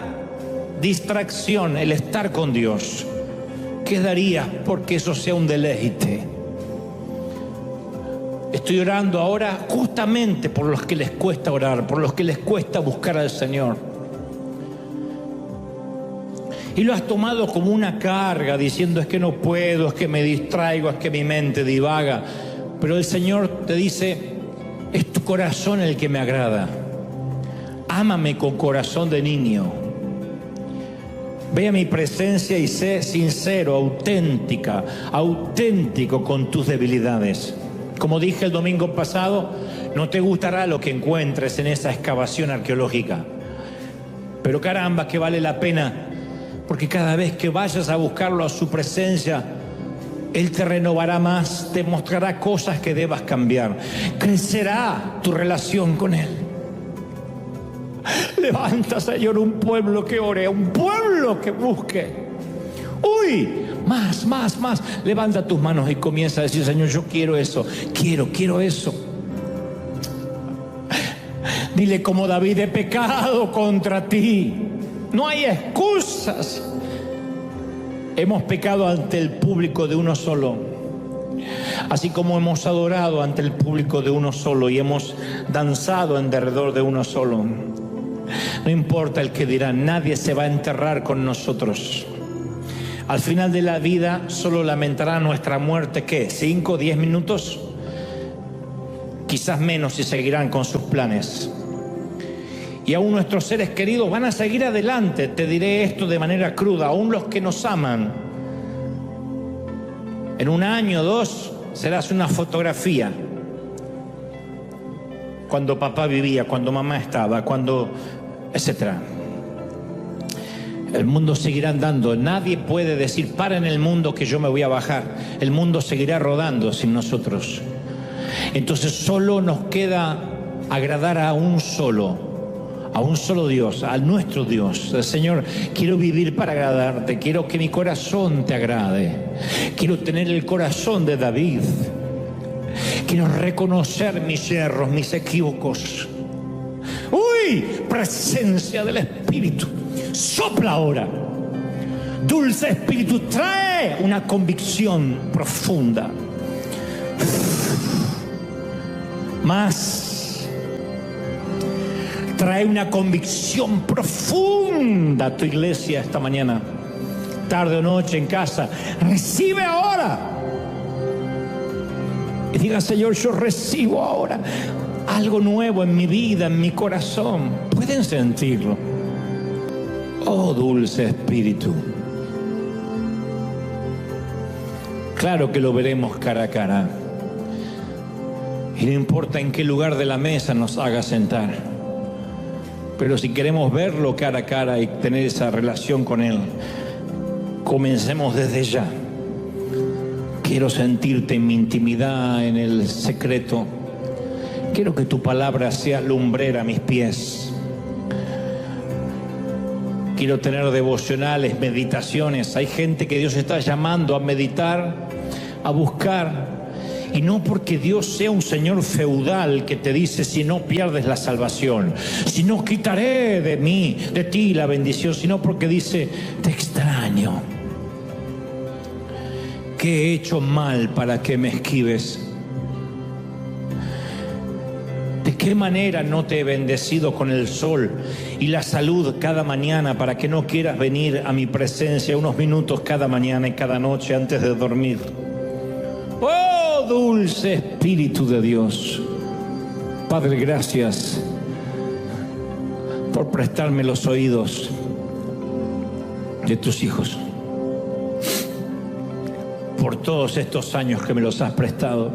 distracción, el estar con Dios. ¿Qué darías porque eso sea un deleite? Estoy orando ahora justamente por los que les cuesta orar, por los que les cuesta buscar al Señor. Y lo has tomado como una carga, diciendo: es que no puedo, es que me distraigo, es que mi mente divaga. Pero el Señor te dice: es tu corazón el que me agrada. Ámame con corazón de niño. Ve a mi presencia y sé sincero, auténtico con tus debilidades. Como dije el domingo pasado, no te gustará lo que encuentres en esa excavación arqueológica. Pero caramba, que vale la pena, porque cada vez que vayas a buscarlo a su presencia, Él te renovará más, te mostrará cosas que debas cambiar. Crecerá tu relación con Él. Levanta, Señor, un pueblo que ore, un pueblo que busque. ¡Uy! Más. Levanta tus manos y comienza a decir: Señor, yo quiero eso. Quiero eso. Dile: como David, he pecado contra ti. No hay excusas. Hemos pecado ante el público de uno solo, así como hemos adorado ante el público de uno solo y hemos danzado en derredor de uno solo. No importa el que dirá, nadie se va a enterrar con nosotros. Al final de la vida solo lamentará nuestra muerte, ¿qué? 5 o 10 minutos, quizás menos, y seguirán con sus planes. Y aún nuestros seres queridos van a seguir adelante. Te diré esto de manera cruda: aún los que nos aman, en 1 año o 2 serás una fotografía. Cuando papá vivía, cuando mamá estaba, cuando, etcétera. El mundo seguirá andando. Nadie puede decir: para en el mundo que yo me voy a bajar. El mundo seguirá rodando sin nosotros. Entonces solo nos queda agradar a un solo Dios, a nuestro Dios. Señor, quiero vivir para agradarte, quiero que mi corazón te agrade, quiero tener el corazón de David, quiero reconocer mis errores, mis equívocos. ¡Uy! Presencia del Espíritu, sopla ahora. Dulce Espíritu, trae una convicción profunda. Más. Trae una convicción profunda a tu iglesia esta mañana, tarde o noche, en casa. Recibe ahora. Y diga: Señor, yo recibo ahora algo nuevo en mi vida, en mi corazón. Pueden sentirlo. Oh, dulce Espíritu. Claro que lo veremos cara a cara. Y no importa en qué lugar de la mesa nos haga sentar. Pero si queremos verlo cara a cara y tener esa relación con Él, comencemos desde ya. Quiero sentirte en mi intimidad, en el secreto. Quiero que tu palabra sea lumbrera a mis pies. Quiero tener devocionales, meditaciones. Hay gente que Dios está llamando a meditar, a buscar. Y no porque Dios sea un Señor feudal que te dice: si no pierdes la salvación, si no quitaré de ti la bendición, sino porque dice: te extraño. ¿Qué he hecho mal para que me esquives? ¿De qué manera no te he bendecido con el sol y la salud cada mañana para que no quieras venir a mi presencia unos minutos cada mañana y cada noche antes de dormir? ¡Oh, dulce Espíritu de Dios! Padre, gracias por prestarme los oídos de tus hijos, por todos estos años que me los has prestado.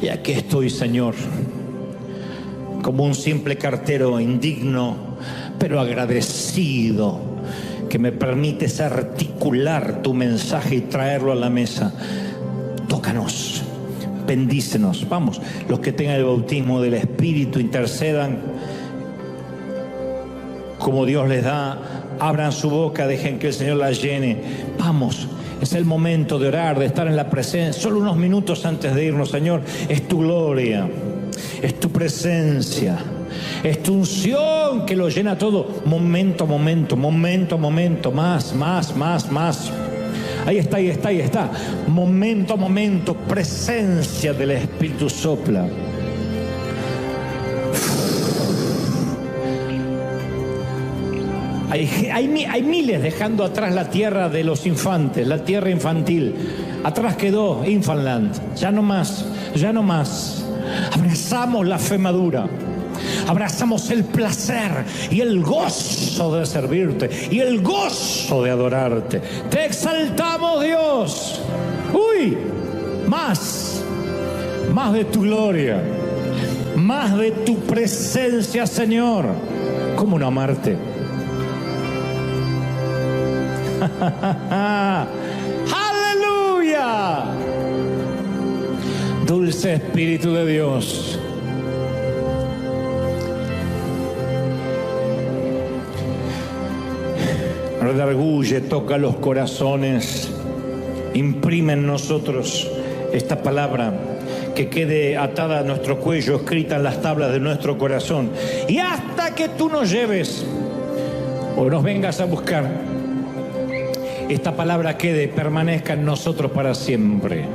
Y aquí estoy, Señor, como un simple cartero, indigno, pero agradecido, que me permites articular tu mensaje y traerlo a la mesa. Tócanos, bendícenos. Vamos, los que tengan el bautismo del Espíritu, intercedan como Dios les da. Abran su boca, dejen que el Señor la llene. Vamos, es el momento de orar, de estar en la presencia. Solo unos minutos antes de irnos, Señor, es tu gloria, es tu presencia, es tu unción que lo llena todo. Momento, más. Ahí está. Momento, presencia del Espíritu sopla. Hay miles dejando atrás la tierra de los infantes, la tierra infantil. Atrás quedó Infantland. Ya no más. Abrazamos la fe madura.
Abrazamos el placer y el gozo de servirte y el gozo de adorarte. Te exaltamos, Dios. Uy, más de tu gloria, más de tu presencia, Señor. ¿Cómo no amarte? ¡Aleluya! Dulce Espíritu de Dios, redarguye, toca los corazones, imprime en nosotros esta palabra, que quede atada a nuestro cuello, escrita en las tablas de nuestro corazón, y hasta que tú nos lleves o nos vengas a buscar, esta palabra permanezca en nosotros para siempre.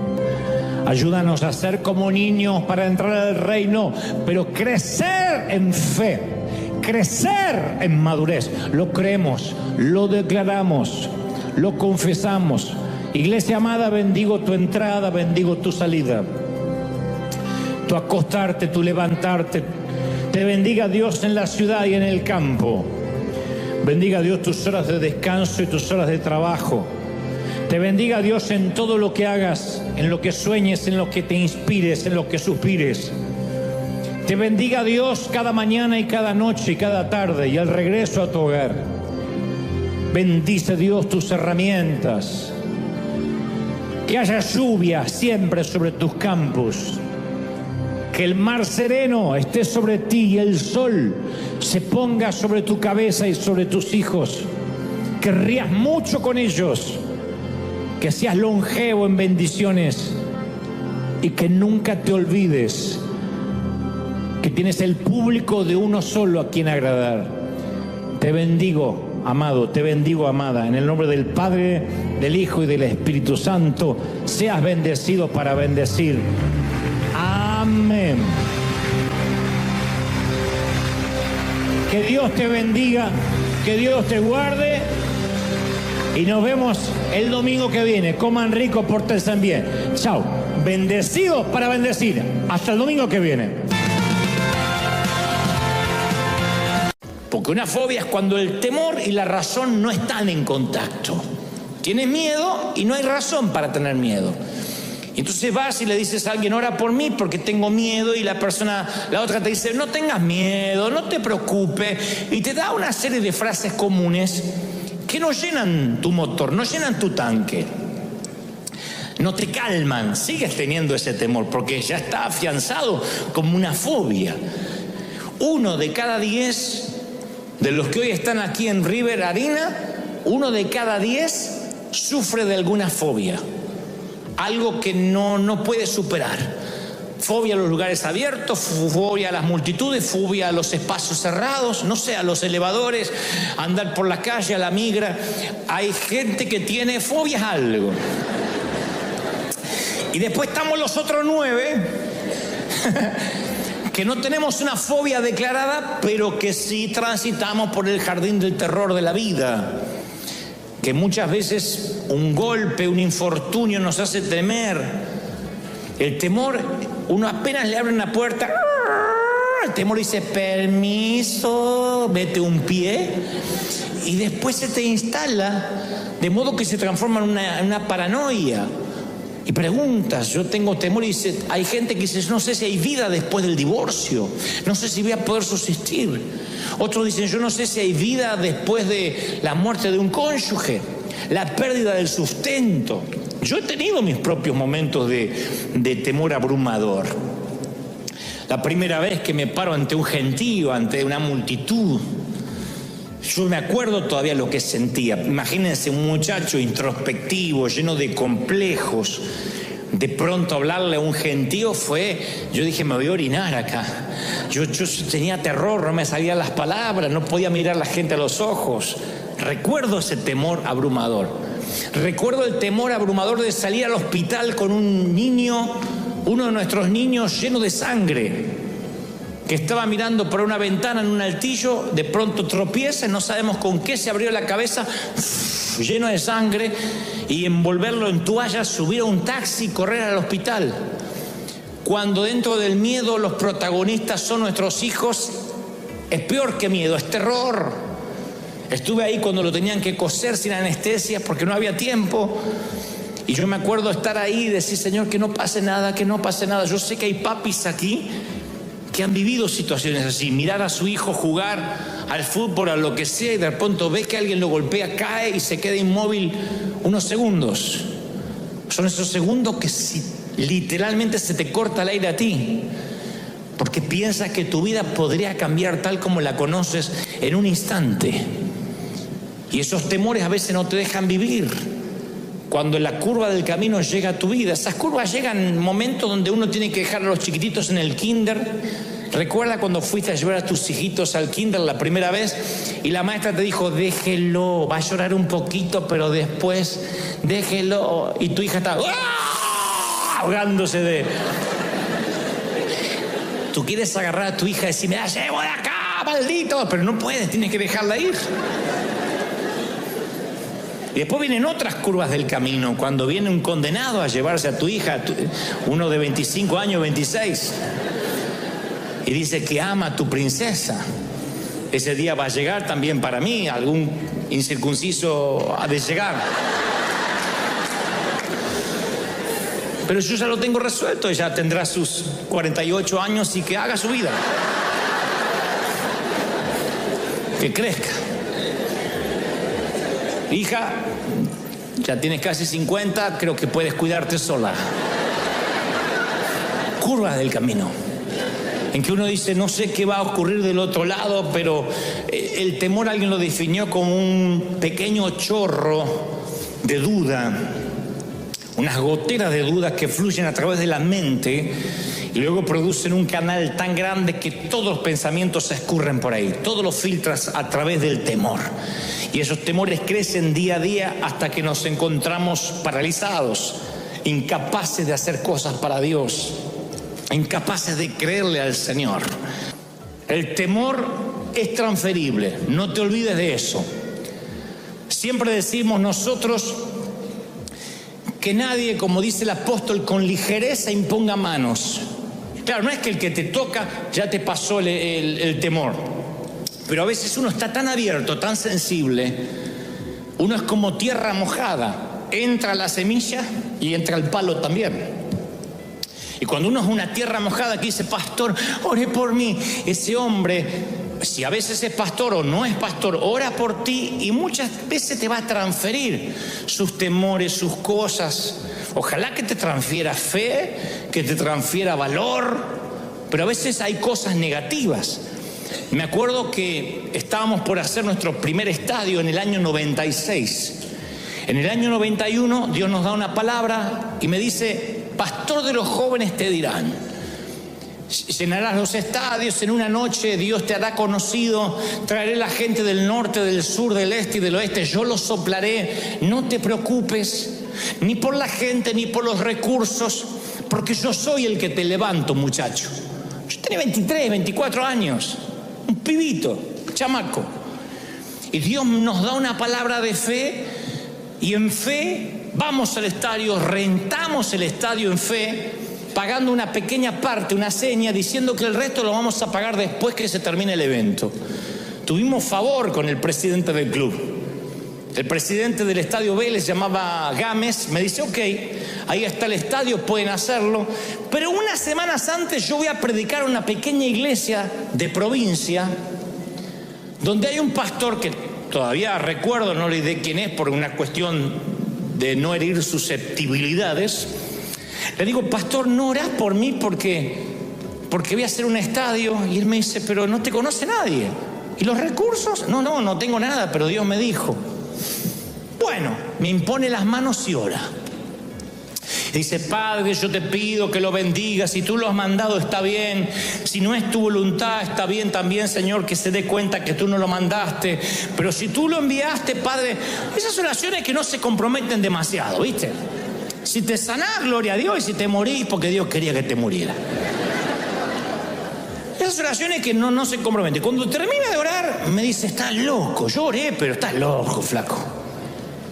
Ayúdanos a ser como niños para entrar al reino, pero crecer en fe, crecer en madurez. Lo creemos, lo declaramos, lo confesamos. Iglesia amada, bendigo tu entrada, bendigo tu salida, tu acostarte, tu levantarte. Te bendiga Dios en la ciudad y en el campo. Bendiga Dios tus horas de descanso y tus horas de trabajo. Te bendiga Dios en todo lo que hagas, en lo que sueñes, en lo que te inspires, en lo que suspires. Te bendiga Dios cada mañana y cada noche y cada tarde y al regreso a tu hogar. Bendice Dios tus herramientas. Que haya lluvia siempre sobre tus campos. Que el mar sereno esté sobre ti y el sol se ponga sobre tu cabeza y sobre tus hijos. Que rías mucho con ellos. Que seas longevo en bendiciones y que nunca te olvides que tienes el público de uno solo a quien agradar. Te bendigo, amado, te bendigo, amada, en el nombre del Padre, del Hijo y del Espíritu Santo. Seas bendecido para bendecir. Amén. Que Dios te bendiga, que Dios te guarde. Y nos vemos el domingo que viene. Coman rico, pórtense bien. Chao. Bendecidos para bendecir. Hasta el domingo que viene.
Porque una fobia es cuando el temor y la razón no están en contacto. Tienes miedo y no hay razón para tener miedo. Entonces vas y le dices a alguien, ora por mí porque tengo miedo, y la otra te dice, no tengas miedo, no te preocupes, y te da una serie de frases comunes que no llenan tu motor, no llenan tu tanque, no te calman, sigues teniendo ese temor porque ya está afianzado como una fobia. 1 de cada 10 de los que hoy están aquí en River Arena, 1 de cada 10 sufre de alguna fobia, algo que no puede superar. Fobia a los lugares abiertos, fobia a las multitudes, fobia a los espacios cerrados, no sé, a los elevadores, a andar por la calle, a la migra. Hay gente que tiene fobias a algo. Y después estamos los otros 9 que no tenemos una fobia declarada, pero que sí transitamos por el jardín del terror de la vida. Que muchas veces un golpe, un infortunio nos hace temer. El temor, uno apenas le abre una puerta, el temor dice, permiso, mete un pie, y después se te instala, de modo que se transforma en una paranoia. Y preguntas, yo tengo temor, y dice, hay gente que dice, no sé si hay vida después del divorcio, no sé si voy a poder subsistir. Otros dicen, yo no sé si hay vida después de la muerte de un cónyuge, la pérdida del sustento. Yo he tenido mis propios momentos de temor abrumador. La primera vez que me paro ante un gentío, ante una multitud, yo me acuerdo todavía lo que sentía. Imagínense un muchacho introspectivo, lleno de complejos. De pronto hablarle a un gentío yo dije, me voy a orinar acá. Yo tenía terror, no me salían las palabras, no podía mirar a la gente a los ojos. Recuerdo ese temor abrumador. Recuerdo el temor abrumador de salir al hospital con un niño, uno de nuestros niños lleno de sangre, que estaba mirando por una ventana en un altillo, de pronto tropieza, no sabemos con qué, se abrió la cabeza, lleno de sangre, y envolverlo en toallas, subir a un taxi y correr al hospital. Cuando dentro del miedo los protagonistas son nuestros hijos, Es peor que miedo, es terror. Estuve ahí cuando lo tenían que coser sin anestesia porque no había tiempo. Y yo me acuerdo estar ahí y decir, Señor, que no pase nada, que no pase nada. Yo sé que hay papis aquí que han vivido situaciones así. Mirar a su hijo jugar al fútbol, a lo que sea, y de pronto ve que alguien lo golpea, cae y se queda inmóvil unos segundos. Son esos segundos que literalmente se te corta el aire a ti. Porque piensas que tu vida podría cambiar tal como la conoces en un instante. Y esos temores a veces no te dejan vivir. Cuando la curva del camino llega a tu vida, esas curvas llegan en momentos donde uno tiene que dejar a los chiquititos en el kinder. Recuerda cuando fuiste a llevar a tus hijitos al kinder la primera vez y la maestra te dijo, déjelo, va a llorar un poquito, pero después déjelo. Y tu hija está ahogándose de... Tú quieres agarrar a tu hija y decir, me la llevo de acá, maldito, pero no puedes, tienes que dejarla ir. Y después vienen otras curvas del camino, cuando viene un condenado a llevarse a tu hija, uno de 25 años, 26, y dice que ama a tu princesa. Ese día va a llegar también para mí, algún incircunciso ha de llegar. Pero yo ya lo tengo resuelto, ella tendrá sus 48 años y que haga su vida. Que crezca. Hija, ya tienes casi 50, creo que puedes cuidarte sola. Curvas del camino, en que uno dice, no sé qué va a ocurrir del otro lado, pero el temor alguien lo definió como un pequeño chorro de duda, unas goteras de dudas que fluyen a través de la mente y luego producen un canal tan grande que todos los pensamientos se escurren por ahí, todos los filtras a través del temor. Y esos temores crecen día a día hasta que nos encontramos paralizados, incapaces de hacer cosas para Dios, incapaces de creerle al Señor. El temor es transferible, no te olvides de eso. Siempre decimos nosotros que nadie, como dice el apóstol, con ligereza imponga manos. Claro, no es que el que te toca ya te pasó el temor. Pero a veces uno está tan abierto, tan sensible, uno es como tierra mojada. Entra la semilla y entra el palo también. Y cuando uno es una tierra mojada que dice, pastor, ore por mí, ese hombre, si a veces es pastor o no es pastor, ora por ti y muchas veces te va a transferir sus temores, sus cosas. Ojalá que te transfiera fe, que te transfiera valor, pero a veces hay cosas negativas. Me acuerdo que estábamos por hacer nuestro primer estadio en el año 96. En el año 91 Dios nos da una palabra y me dice, pastor de los jóvenes te dirán, llenarás los estadios en una noche, Dios te hará conocido, traeré la gente del norte, del sur, del este y del oeste, yo los soplaré, no te preocupes, ni por la gente, ni por los recursos, porque yo soy el que te levanto, muchacho. Yo tenía 23, 24 años. Un pibito, chamaco. Y Dios nos da una palabra de fe y en fe vamos al estadio, rentamos el estadio en fe, pagando una pequeña parte, una seña, diciendo que el resto lo vamos a pagar después que se termine el evento. Tuvimos favor con el presidente del club. El presidente del estadio Vélez se llamaba Gámez, me dice, ok, ahí está el estadio, pueden hacerlo, pero unas semanas antes yo voy a predicar a una pequeña iglesia de provincia, donde hay un pastor que todavía recuerdo, no le diré quién es por una cuestión de no herir susceptibilidades. Le digo, pastor, ¿no orás por mí porque voy a hacer un estadio? Y él me dice, pero no te conoce nadie. ¿Y los recursos? No tengo nada, pero Dios me dijo. Bueno, me impone las manos y ora. Dice, Padre, yo te pido que lo bendigas. Si tú lo has mandado, está bien. Si no es tu voluntad, está bien también, Señor, que se dé cuenta que tú no lo mandaste. Pero si tú lo enviaste, Padre, esas oraciones que no se comprometen demasiado, ¿viste? Si te sanás, gloria a Dios. Y si te morís, porque Dios quería que te muriera. Esas oraciones que no se comprometen. Cuando termina de orar, me dice, estás loco. Yo oré, pero estás loco, flaco.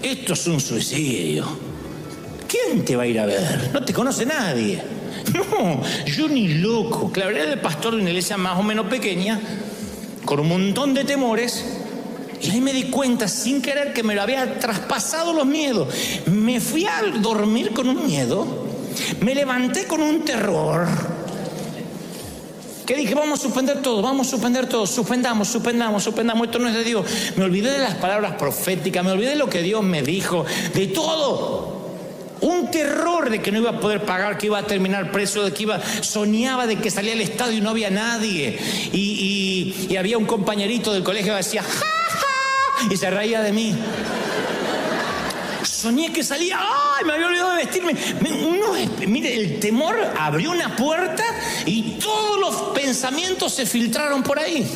Esto es un suicidio. ¿Quién te va a ir a ver? No te conoce nadie. No, yo ni loco. Claro, era el pastor de una iglesia más o menos pequeña. con un montón de temores. Y ahí me di cuenta, sin querer, que me lo había traspasado los miedos. Me fui a dormir con un miedo, me levanté con un terror, que dije, vamos a suspender todo, suspendamos, esto no es de Dios. Me olvidé de las palabras proféticas, me olvidé de lo que Dios me dijo, de todo. Un terror de que no iba a poder pagar, que iba a terminar preso, soñaba de que salía al estadio y no había nadie. Y había un compañerito del colegio que decía, ¡ja, ja! Y se reía de mí. Soñé que salía, ¡ay! Me había olvidado de vestirme. Mire, el temor abrió una puerta y todos los pensamientos se filtraron por ahí.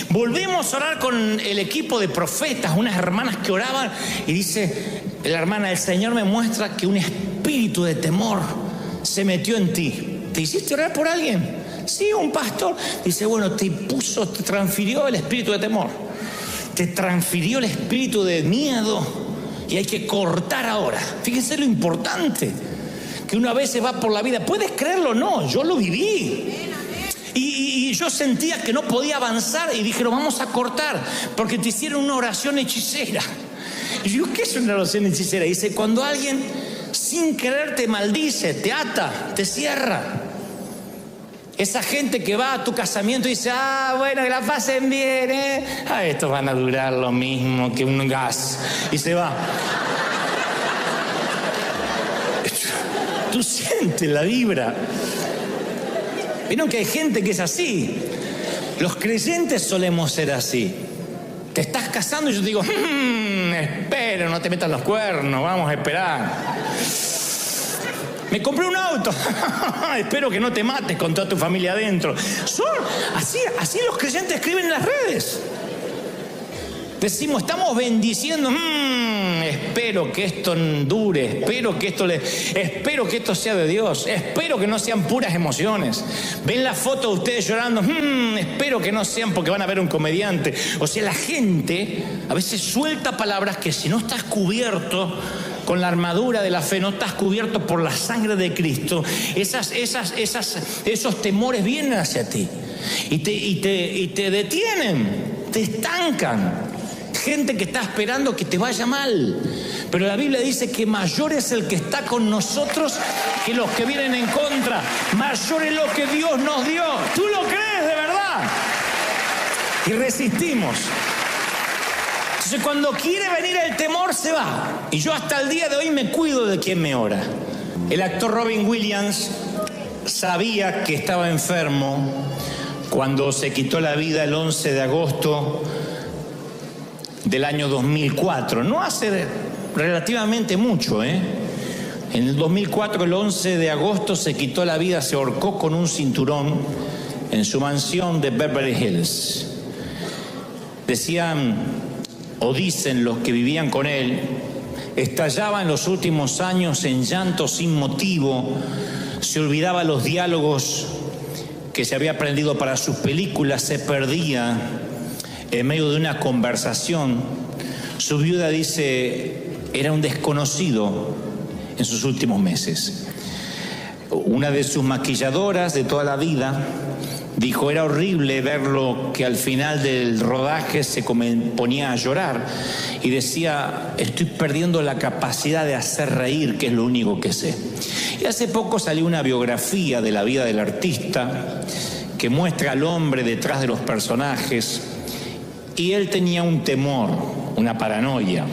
Volvemos a orar con el equipo de profetas, unas hermanas que oraban, y dice la hermana, el Señor me muestra que un espíritu de temor se metió en ti. ¿Te hiciste orar por alguien? Sí, un pastor. Dice, bueno, te transfirió el espíritu de temor, te transfirió el espíritu de miedo, y hay que cortar ahora. Fíjense lo importante, que uno a veces va por la vida, ¿puedes creerlo o no? Yo lo viví. Y yo sentía que no podía avanzar y dije, lo vamos a cortar, porque te hicieron una oración hechicera. Y yo, ¿qué es una oración hechicera? Dice, cuando alguien sin querer te maldice, te ata, te cierra. Esa gente que va a tu casamiento y dice, bueno, que la pasen bien, estos van a durar lo mismo que un gas. Y se va. Tú sientes la vibra. Vieron que hay gente que es así. Los creyentes solemos ser así. Te estás casando y yo te digo, espera, no te metas los cuernos, vamos a esperar. Me compré un auto, espero que no te mates con toda tu familia adentro. Así los creyentes escriben en las redes. Decimos, estamos bendiciendo, espero que esto dure, espero que esto sea de Dios, espero que no sean puras emociones. Ven la foto de ustedes llorando, espero que no sean porque van a ver un comediante. O sea, la gente a veces suelta palabras que si no estás cubierto con la armadura de la fe, no estás cubierto por la sangre de Cristo, esos temores vienen hacia ti y te detienen, te estancan. Gente que está esperando que te vaya mal, pero la Biblia dice que mayor es el que está con nosotros que los que vienen en contra. Mayor es lo que Dios nos dio. ¿Tú lo crees de verdad? Y resistimos. Entonces, cuando quiere venir el temor, se va. Y yo hasta el día de hoy me cuido de quien me ora. El actor Robin Williams sabía que estaba enfermo cuando se quitó la vida el 11 de agosto del año 2004. No hace relativamente mucho, En el 2004, el 11 de agosto, se quitó la vida, se ahorcó con un cinturón en su mansión de Beverly Hills. Decían, o dicen los que vivían con él, estallaba en los últimos años en llanto sin motivo, se olvidaba los diálogos que se había aprendido para sus películas, se perdía en medio de una conversación. Su viuda dice, era un desconocido en sus últimos meses. Una de sus maquilladoras de toda la vida dijo, era horrible verlo, que al final del rodaje se ponía a llorar y decía, estoy perdiendo la capacidad de hacer reír, que es lo único que sé. Y hace poco salió una biografía de la vida del artista que muestra al hombre detrás de los personajes. Y él tenía un temor, una paranoia,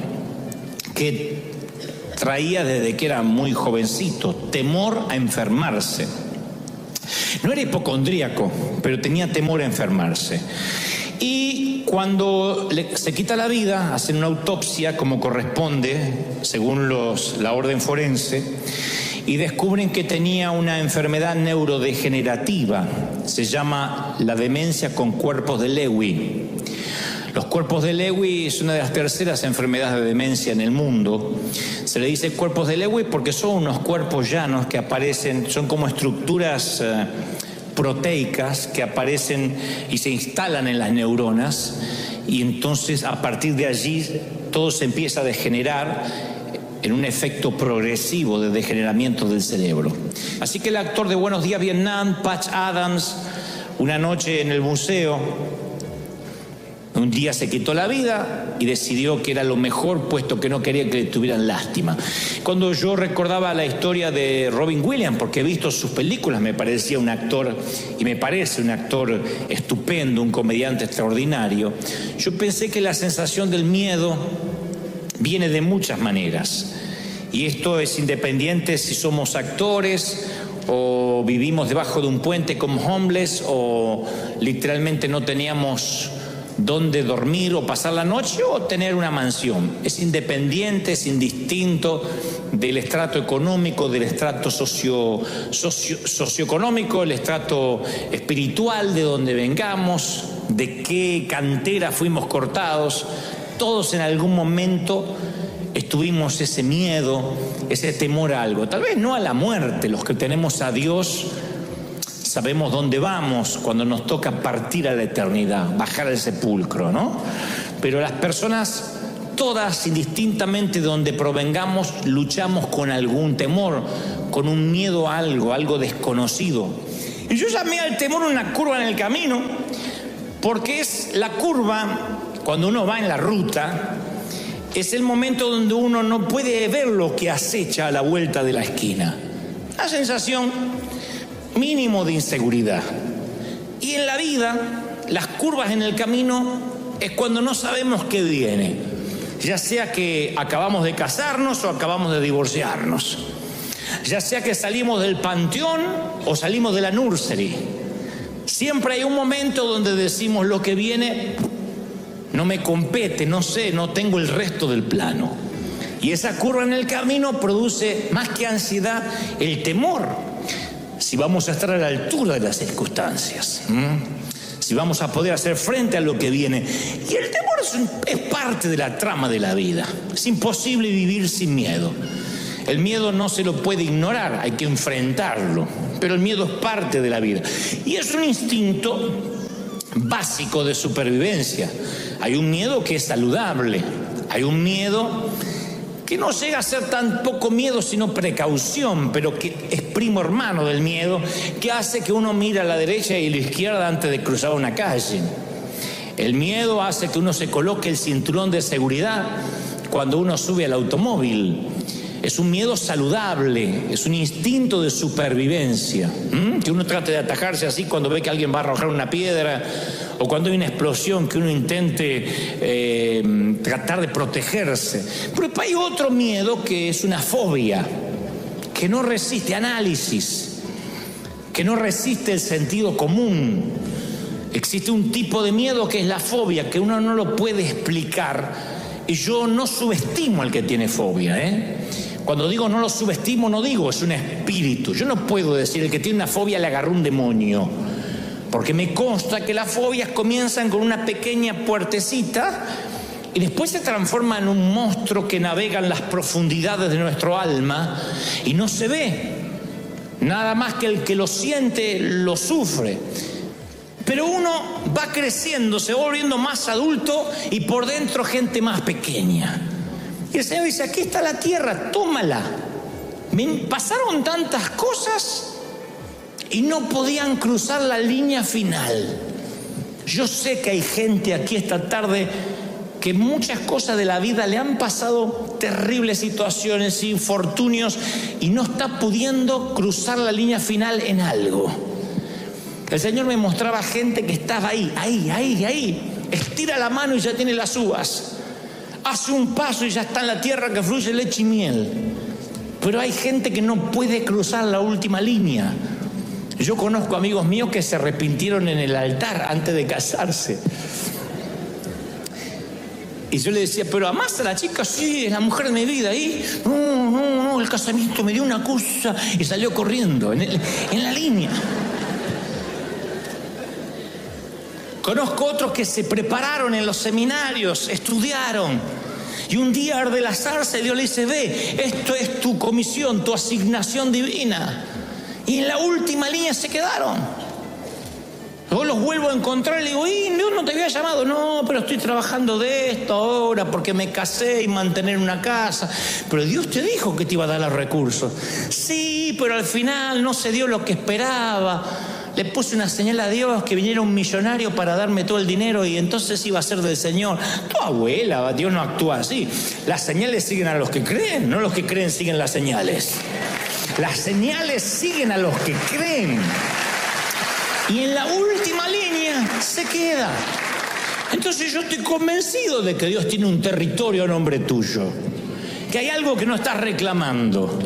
que traía desde que era muy jovencito, temor a enfermarse. No era hipocondríaco, pero tenía temor a enfermarse. Y cuando se quita la vida, hacen una autopsia como corresponde, según la orden forense, y descubren que tenía una enfermedad neurodegenerativa. Se llama la demencia con cuerpos de Lewy. Los cuerpos de Lewy es una de las terceras enfermedades de demencia en el mundo. Se le dice cuerpos de Lewy porque son unos cuerpos llanos que aparecen, son como estructuras proteicas que aparecen y se instalan en las neuronas, y entonces a partir de allí todo se empieza a degenerar en un efecto progresivo de degeneramiento del cerebro. Así que el actor de Buenos Días Vietnam, Patch Adams, una noche en el museo, Un día se quitó la vida y decidió que era lo mejor, puesto que no quería que le tuvieran lástima. Cuando yo recordaba la historia de Robin Williams, porque he visto sus películas, me parecía un actor, y me parece un actor estupendo, un comediante extraordinario, yo pensé que la sensación del miedo viene de muchas maneras. Y esto es independiente si somos actores o vivimos debajo de un puente como homeless o literalmente no teníamos dónde dormir o pasar la noche o tener una mansión. Es independiente, es indistinto del estrato económico, del estrato socioeconómico, el estrato espiritual de donde vengamos, de qué cantera fuimos cortados. Todos en algún momento tuvimos ese miedo, ese temor a algo. Tal vez no a la muerte. Los que tenemos a Dios sabemos dónde vamos cuando nos toca partir a la eternidad, bajar al sepulcro, ¿no? Pero las personas, todas indistintamente de donde provengamos, luchamos con algún temor, con un miedo a algo desconocido. Y yo llamé al temor una curva en el camino, porque es la curva, cuando uno va en la ruta, es el momento donde uno no puede ver lo que acecha a la vuelta de la esquina. La sensación mínimo de inseguridad. Y en la vida, las curvas en el camino es cuando no sabemos qué viene. Ya sea que acabamos de casarnos o acabamos de divorciarnos. Ya sea que salimos del panteón o salimos de la nursery. Siempre hay un momento donde decimos lo que viene no me compete, no sé, no tengo el resto del plano. Y esa curva en el camino produce más que ansiedad, el temor. Si vamos a estar a la altura de las circunstancias, si vamos a poder hacer frente a lo que viene. Y el temor es parte de la trama de la vida. Es imposible vivir sin miedo. El miedo no se lo puede ignorar, hay que enfrentarlo. Pero el miedo es parte de la vida. Y es un instinto básico de supervivencia. Hay un miedo que es saludable. Hay un miedo que no llega a ser tan poco miedo sino precaución, pero que es primo hermano del miedo, que hace que uno mire a la derecha y a la izquierda antes de cruzar una calle. El miedo hace que uno se coloque el cinturón de seguridad cuando uno sube al automóvil. Es un miedo saludable, es un instinto de supervivencia, que uno trate de atajarse así cuando ve que alguien va a arrojar una piedra o cuando hay una explosión, que uno intente tratar de protegerse. Pero hay otro miedo que es una fobia, que no resiste análisis, que no resiste el sentido común. Existe un tipo de miedo que es la fobia, que uno no lo puede explicar. Y yo no subestimo al que tiene fobia, Cuando digo no lo subestimo, no digo es un espíritu. Yo no puedo decir el que tiene una fobia le agarró un demonio, porque me consta que las fobias comienzan con una pequeña puertecita y después se transforma en un monstruo que navega en las profundidades de nuestro alma y no se ve. Nada más que el que lo siente lo sufre. Pero uno va creciendo, se va volviendo más adulto y por dentro gente más pequeña. Y el Señor dice, aquí está la tierra, tómala. Me pasaron tantas cosas y no podían cruzar la línea final. Yo sé que hay gente aquí esta tarde que muchas cosas de la vida le han pasado terribles situaciones, infortunios, y no está pudiendo cruzar la línea final en algo. El Señor me mostraba gente que estaba ahí. Estira la mano y ya tiene las uvas. Hace un paso y ya está en la tierra que fluye leche y miel. Pero hay gente que no puede cruzar la última línea. Yo conozco amigos míos que se arrepintieron en el altar antes de casarse. Y yo le decía, ¿pero amás a la chica? Sí, es la mujer de mi vida. Y no, el casamiento me dio una cosa. Y salió corriendo en la línea. Conozco otros que se prepararon en los seminarios, estudiaron. Y un día arde la zarza y Dios le dice, ve, esto es tu comisión, tu asignación divina. Y en la última línea se quedaron. Luego los vuelvo a encontrar y le digo, Dios no te había llamado. No, pero estoy trabajando de esto ahora porque me casé y mantener una casa. Pero Dios te dijo que te iba a dar los recursos. Sí, pero al final no se dio lo que esperaba. le puse una señal a Dios que viniera un millonario para darme todo el dinero y entonces iba a ser del Señor. Tu abuela, Dios no actúa así. Las señales siguen a los que creen, no los que creen siguen las señales. Las señales siguen a los que creen. Y en la última línea se queda. Entonces yo estoy convencido de que Dios tiene un territorio a nombre tuyo. Que hay algo que no estás reclamando.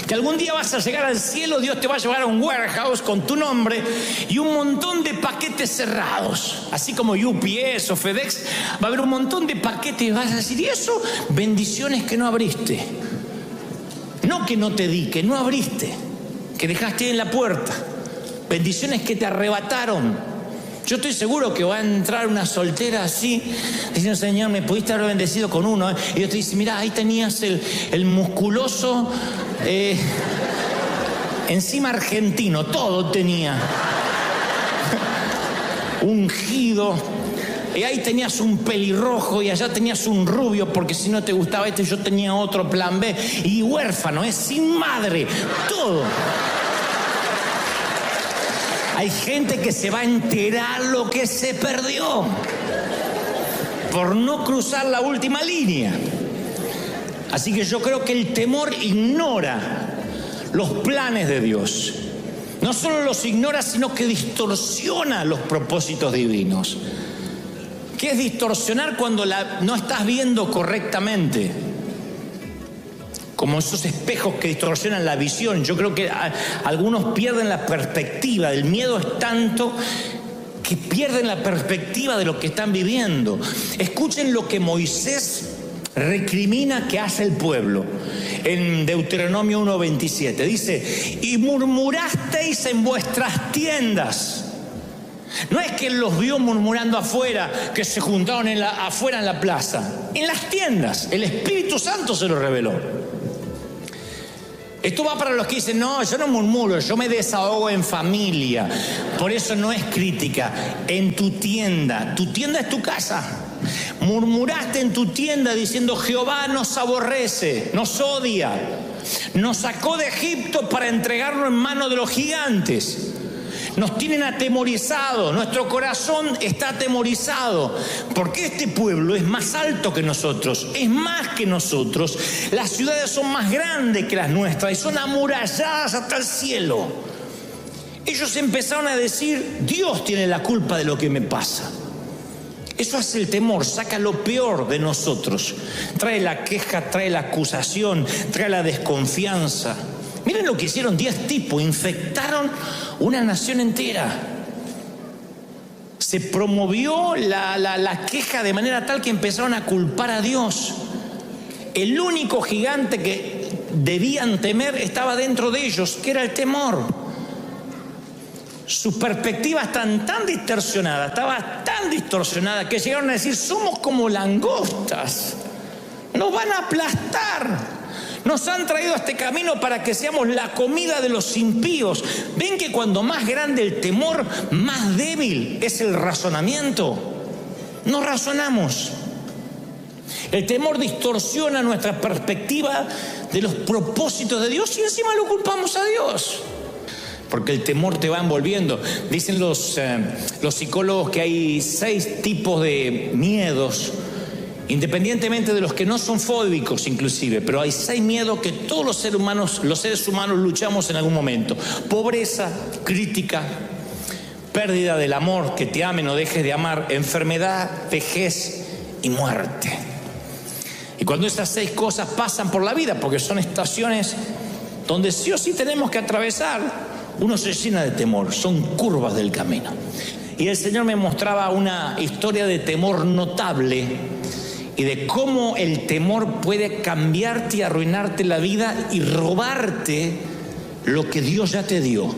Que algún día vas a llegar al cielo, Dios te va a llevar a un warehouse con tu nombre y un montón de paquetes cerrados. Así como UPS o FedEx, va a haber un montón de paquetes y vas a decir, ¿y eso? Bendiciones que no abriste. No que no te di, que no abriste, que dejaste en la puerta. Bendiciones que te arrebataron. Yo estoy seguro que va a entrar una soltera así, diciendo, Señor, me pudiste haber bendecido con uno. Y Dios te dice, mira, ahí tenías el musculoso, encima argentino, todo tenía. Ungido. Y ahí tenías un pelirrojo y allá tenías un rubio, porque si no te gustaba este, yo tenía otro plan B. Y huérfano, sin madre, todo. Hay gente que se va a enterar lo que se perdió por no cruzar la última línea. Así que yo creo que el temor ignora los planes de Dios. No solo los ignora, sino que distorsiona los propósitos divinos. ¿Qué es distorsionar cuando no estás viendo correctamente? Como esos espejos que distorsionan la visión. Yo creo que algunos pierden la perspectiva. El miedo es tanto que pierden la perspectiva de lo que están viviendo. Escuchen lo que Moisés recrimina que hace el pueblo. En Deuteronomio 1:27 dice, y murmurasteis en vuestras tiendas. No es que los vio murmurando afuera, que se juntaron afuera en la plaza. En las tiendas. El Espíritu Santo se lo reveló. Esto va para los que dicen, no, yo no murmuro, yo me desahogo en familia. Por eso no es crítica. En tu tienda es tu casa. Murmuraste en tu tienda diciendo, Jehová nos aborrece, nos odia. Nos sacó de Egipto para entregarnos en manos de los gigantes. Nos tienen atemorizados, nuestro corazón está atemorizado, porque este pueblo es más alto que nosotros, es más que nosotros, las ciudades son más grandes que las nuestras y son amuralladas hasta el cielo. Ellos empezaron a decir, Dios tiene la culpa de lo que me pasa. Eso hace el temor, saca lo peor de nosotros, trae la queja, trae la acusación, trae la desconfianza. Miren lo que hicieron 10 tipos, infectaron una nación entera. Se promovió la queja de manera tal que empezaron a culpar a Dios. El único gigante que debían temer estaba dentro de ellos, que era el temor. Su perspectiva estaba tan distorsionada que llegaron a decir, somos como langostas, nos van a aplastar. Nos han traído a este camino para que seamos la comida de los impíos. ¿Ven que cuando más grande el temor, más débil es el razonamiento? No razonamos. El temor distorsiona nuestra perspectiva de los propósitos de Dios y encima lo culpamos a Dios. Porque el temor te va envolviendo. Dicen los psicólogos que hay 6 tipos de miedos, independientemente de los que no son fóbicos inclusive, pero hay 6 miedos que todos los seres humanos luchamos en algún momento. Pobreza, crítica, pérdida del amor, que te amen o dejes de amar, enfermedad, vejez y muerte. Y cuando esas 6 cosas pasan por la vida, porque son estaciones donde sí o sí tenemos que atravesar, uno se llena de temor, son curvas del camino. Y el Señor me mostraba una historia de temor notable y de cómo el temor puede cambiarte y arruinarte la vida y robarte lo que Dios ya te dio.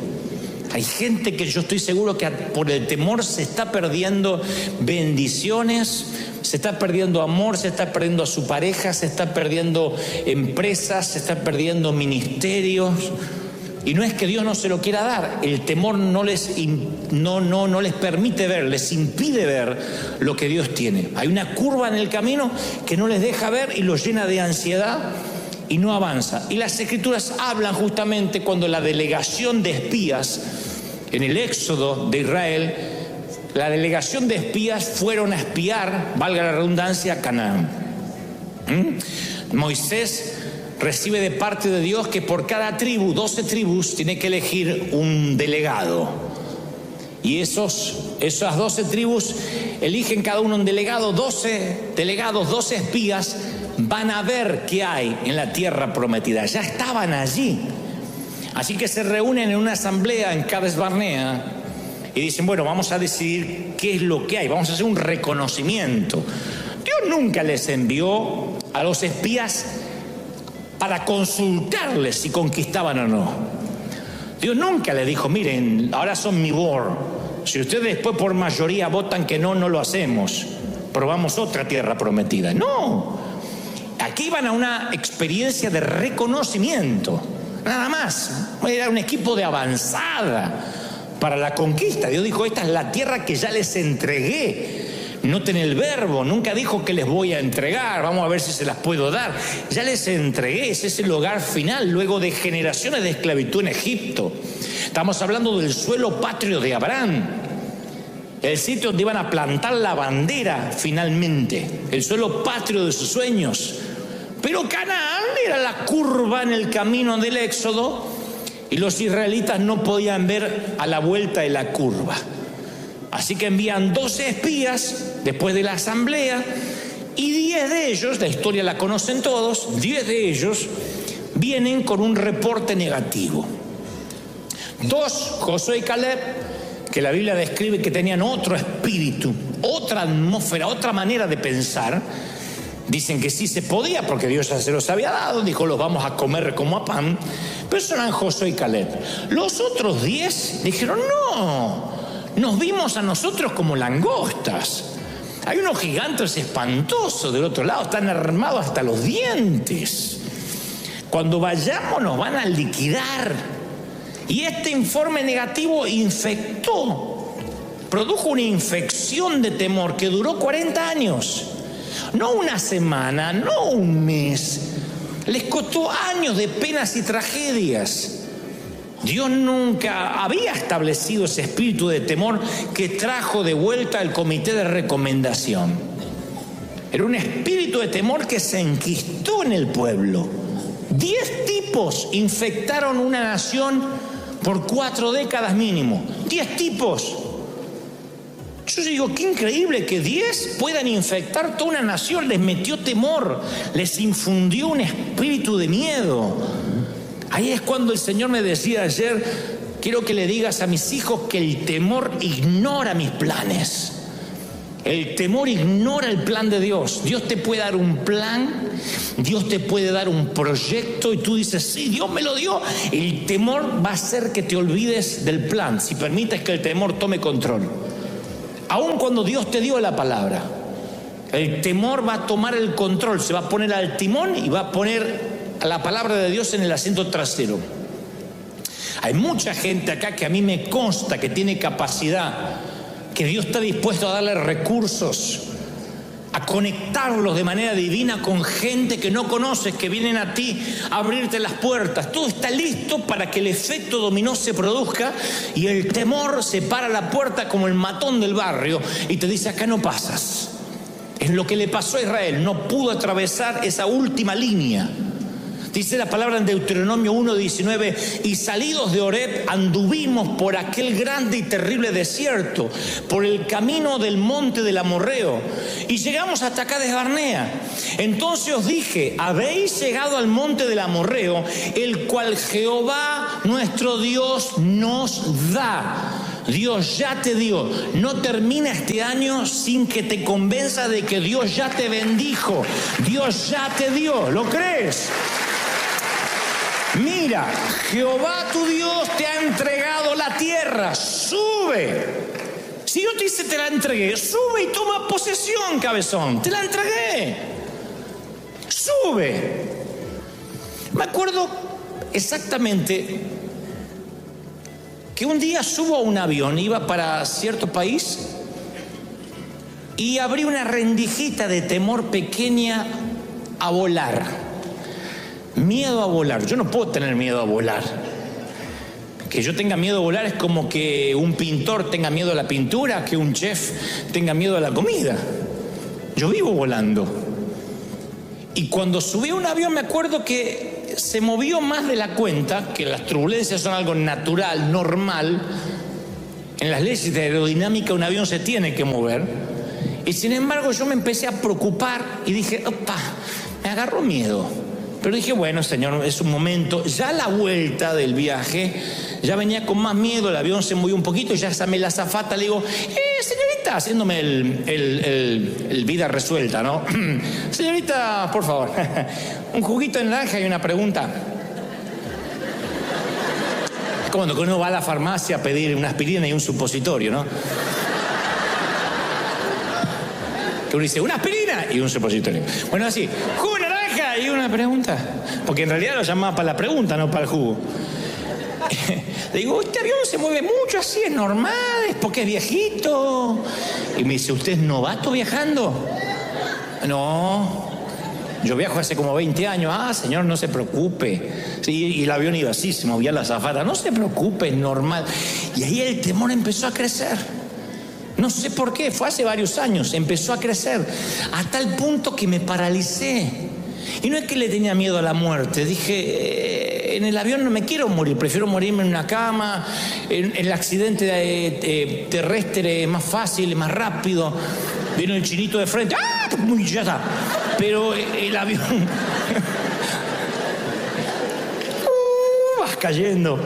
Hay gente que yo estoy seguro que por el temor se está perdiendo bendiciones, se está perdiendo amor, se está perdiendo a su pareja, se está perdiendo empresas, se está perdiendo ministerios. Y no es que Dios no se lo quiera dar, el temor no les permite ver, les impide ver lo que Dios tiene. Hay una curva en el camino que no les deja ver y los llena de ansiedad y no avanza. Y las Escrituras hablan justamente cuando la delegación de espías en el éxodo de Israel, la delegación de espías fueron a espiar, valga la redundancia, a Canaán. Moisés recibe de parte de Dios que por cada tribu, 12 tribus, tiene que elegir un delegado. Y esas 12 tribus eligen cada uno un delegado, 12 delegados, 12 espías, van a ver qué hay en la tierra prometida. Ya estaban allí. Así que se reúnen en una asamblea en Cades Barnea y dicen, bueno, vamos a decidir qué es lo que hay, vamos a hacer un reconocimiento. Dios nunca les envió a los espías para consultarles si conquistaban o no. Dios nunca les dijo, miren, ahora son mi board. Si ustedes después por mayoría votan que no, no lo hacemos. Probamos otra tierra prometida. No. Aquí iban a una experiencia de reconocimiento. Nada más. Era un equipo de avanzada para la conquista. Dios dijo, esta es la tierra que ya les entregué. Noten el verbo, nunca dijo que les voy a entregar, vamos a ver si se las puedo dar. Ya les entregué, ese es el hogar final, luego de generaciones de esclavitud en Egipto. Estamos hablando del suelo patrio de Abraham, el sitio donde iban a plantar la bandera finalmente, el suelo patrio de sus sueños. Pero Canaán era la curva en el camino del éxodo y los israelitas no podían ver a la vuelta de la curva. Así que envían 12 espías después de la asamblea y 10 de ellos, la historia la conocen todos, 10 de ellos vienen con un reporte negativo. 2, Josué y Caleb, que la Biblia describe que tenían otro espíritu, otra atmósfera, otra manera de pensar. Dicen que sí se podía porque Dios ya se los había dado, dijo los vamos a comer como a pan, pero eso eran Josué y Caleb. Los otros 10 dijeron no, nos vimos a nosotros como langostas. Hay unos gigantes espantosos del otro lado, están armados hasta los dientes. Cuando vayamos nos van a liquidar. Y este informe negativo produjo una infección de temor que duró 40 años. No una semana, no un mes. Les costó años de penas y tragedias. Dios nunca había establecido ese espíritu de temor que trajo de vuelta el comité de recomendación. Era un espíritu de temor que se enquistó en el pueblo. 10 tipos infectaron una nación por 4 décadas mínimo. 10 tipos. Yo digo, qué increíble que 10 puedan infectar toda una nación. Les metió temor, les infundió un espíritu de miedo. Ahí es cuando el Señor me decía ayer, quiero que le digas a mis hijos que el temor ignora mis planes. El temor ignora el plan de Dios. Dios te puede dar un plan, Dios te puede dar un proyecto y tú dices, sí, Dios me lo dio. El temor va a hacer que te olvides del plan, si permites que el temor tome control. Aun cuando Dios te dio la palabra, el temor va a tomar el control, se va a poner al timón y va a poner a la palabra de Dios en el asiento trasero. Hay mucha gente acá que a mí me consta que tiene capacidad, que Dios está dispuesto a darle recursos, a conectarlos de manera divina con gente que no conoces, que vienen a ti a abrirte las puertas. Todo está listo para que el efecto dominó se produzca y el temor se para a la puerta como el matón del barrio y te dice, acá no pasas. Es lo que le pasó a Israel, no pudo atravesar esa última línea. Dice la palabra en Deuteronomio 1:19, y salidos de Horeb anduvimos por aquel grande y terrible desierto, por el camino del monte del Amorreo, y llegamos hasta Cades Barnea. Entonces os dije, habéis llegado al monte del Amorreo, el cual Jehová nuestro Dios nos da. Dios ya te dio. No termina este año sin que te convenza de que Dios ya te bendijo. Dios ya te dio. ¿Lo crees? Mira, Jehová tu Dios te ha entregado la tierra. Sube. Si yo te dice te la entregué, sube y toma posesión, cabezón. Te la entregué. Sube. Me acuerdo exactamente que un día subo a un avión, iba para cierto país y abrí una rendijita de temor pequeña a volar. Miedo a volar. Yo no puedo tener miedo a volar. Que yo tenga miedo a volar es como que un pintor tenga miedo a la pintura, que un chef tenga miedo a la comida. Yo vivo volando. Y cuando subí a un avión me acuerdo que se movió más de la cuenta, que las turbulencias son algo natural, normal. En las leyes de aerodinámica un avión se tiene que mover. Y sin embargo yo me empecé a preocupar y dije, opa, me agarró miedo. Pero dije, bueno, Señor, es un momento. Ya a la vuelta del viaje, ya venía con más miedo, el avión se movió un poquito, ya llamé la azafata, le digo, señorita, haciéndome el vida resuelta, ¿no? Señorita, por favor, un juguito de naranja y una pregunta. Es como cuando uno va a la farmacia a pedir una aspirina y un supositorio, ¿no? Que uno dice, una aspirina y un supositorio. Bueno, así, jugo de naranja y una pregunta. Porque en realidad lo llamaba para la pregunta, no para el jugo. Le digo, este avión se mueve mucho, así es normal, es porque es viejito. Y me dice, ¿usted es novato viajando? No, yo viajo hace como 20 años. Ah, señor, no se preocupe. Sí, y el avión iba así, se movía la azafata. No se preocupe, es normal. Y ahí el temor empezó a crecer. No sé por qué, fue hace varios años, empezó a crecer, a tal punto que me paralicé. Y no es que le tenía miedo a la muerte, dije, en el avión no me quiero morir, prefiero morirme en una cama, en el accidente terrestre es más fácil, más rápido. Vino el chinito de frente, ¡ah! Ya está. Pero el avión... vas cayendo.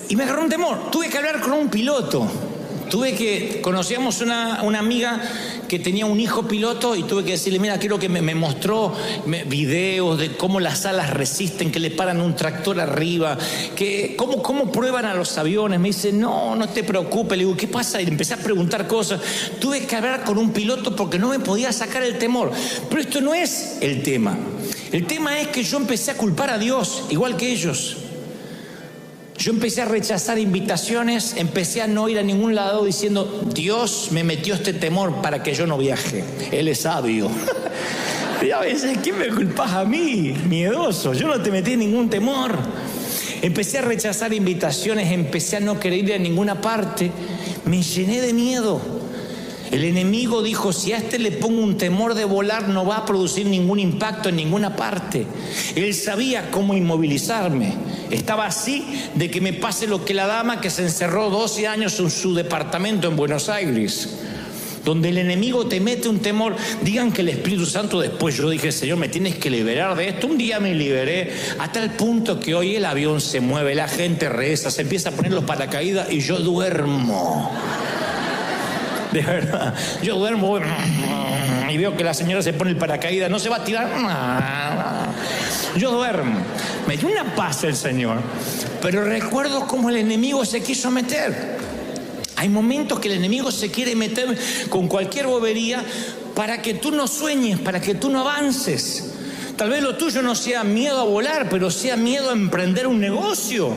Y me agarró un temor, tuve que hablar con un piloto. Conocíamos una amiga que tenía un hijo piloto y tuve que decirle, mira, quiero que me mostró videos de cómo las alas resisten, que le paran un tractor arriba, que cómo prueban a los aviones. Me dice, no te preocupes. Le digo, ¿qué pasa? Y le empecé a preguntar cosas. Tuve que hablar con un piloto porque no me podía sacar el temor. Pero esto no es el tema. El tema es que yo empecé a culpar a Dios, igual que ellos. Yo empecé a rechazar invitaciones, empecé a no ir a ningún lado diciendo, Dios me metió este temor para que yo no viaje. Él es sabio. Y a veces, ¿quién me culpas a mí? Miedoso, yo no te metí ningún temor. Empecé a rechazar invitaciones, empecé a no querer ir a ninguna parte. Me llené de miedo. El enemigo dijo, si a este le pongo un temor de volar, no va a producir ningún impacto en ninguna parte. Él sabía cómo inmovilizarme. Estaba así de que me pase lo que la dama que se encerró 12 años en su departamento en Buenos Aires, donde el enemigo te mete un temor. Digan que el Espíritu Santo después, yo dije, Señor, me tienes que liberar de esto. Un día me liberé, a tal punto que hoy el avión se mueve, la gente reza, se empieza a poner los paracaídas y yo duermo. De verdad, yo duermo y veo que la señora se pone el paracaídas, no se va a tirar. Yo duermo. Me dio una paz el Señor. Pero recuerdo cómo el enemigo se quiso meter. Hay momentos que el enemigo se quiere meter con cualquier bobería para que tú no sueñes, para que tú no avances. Tal vez lo tuyo no sea miedo a volar, pero sea miedo a emprender un negocio,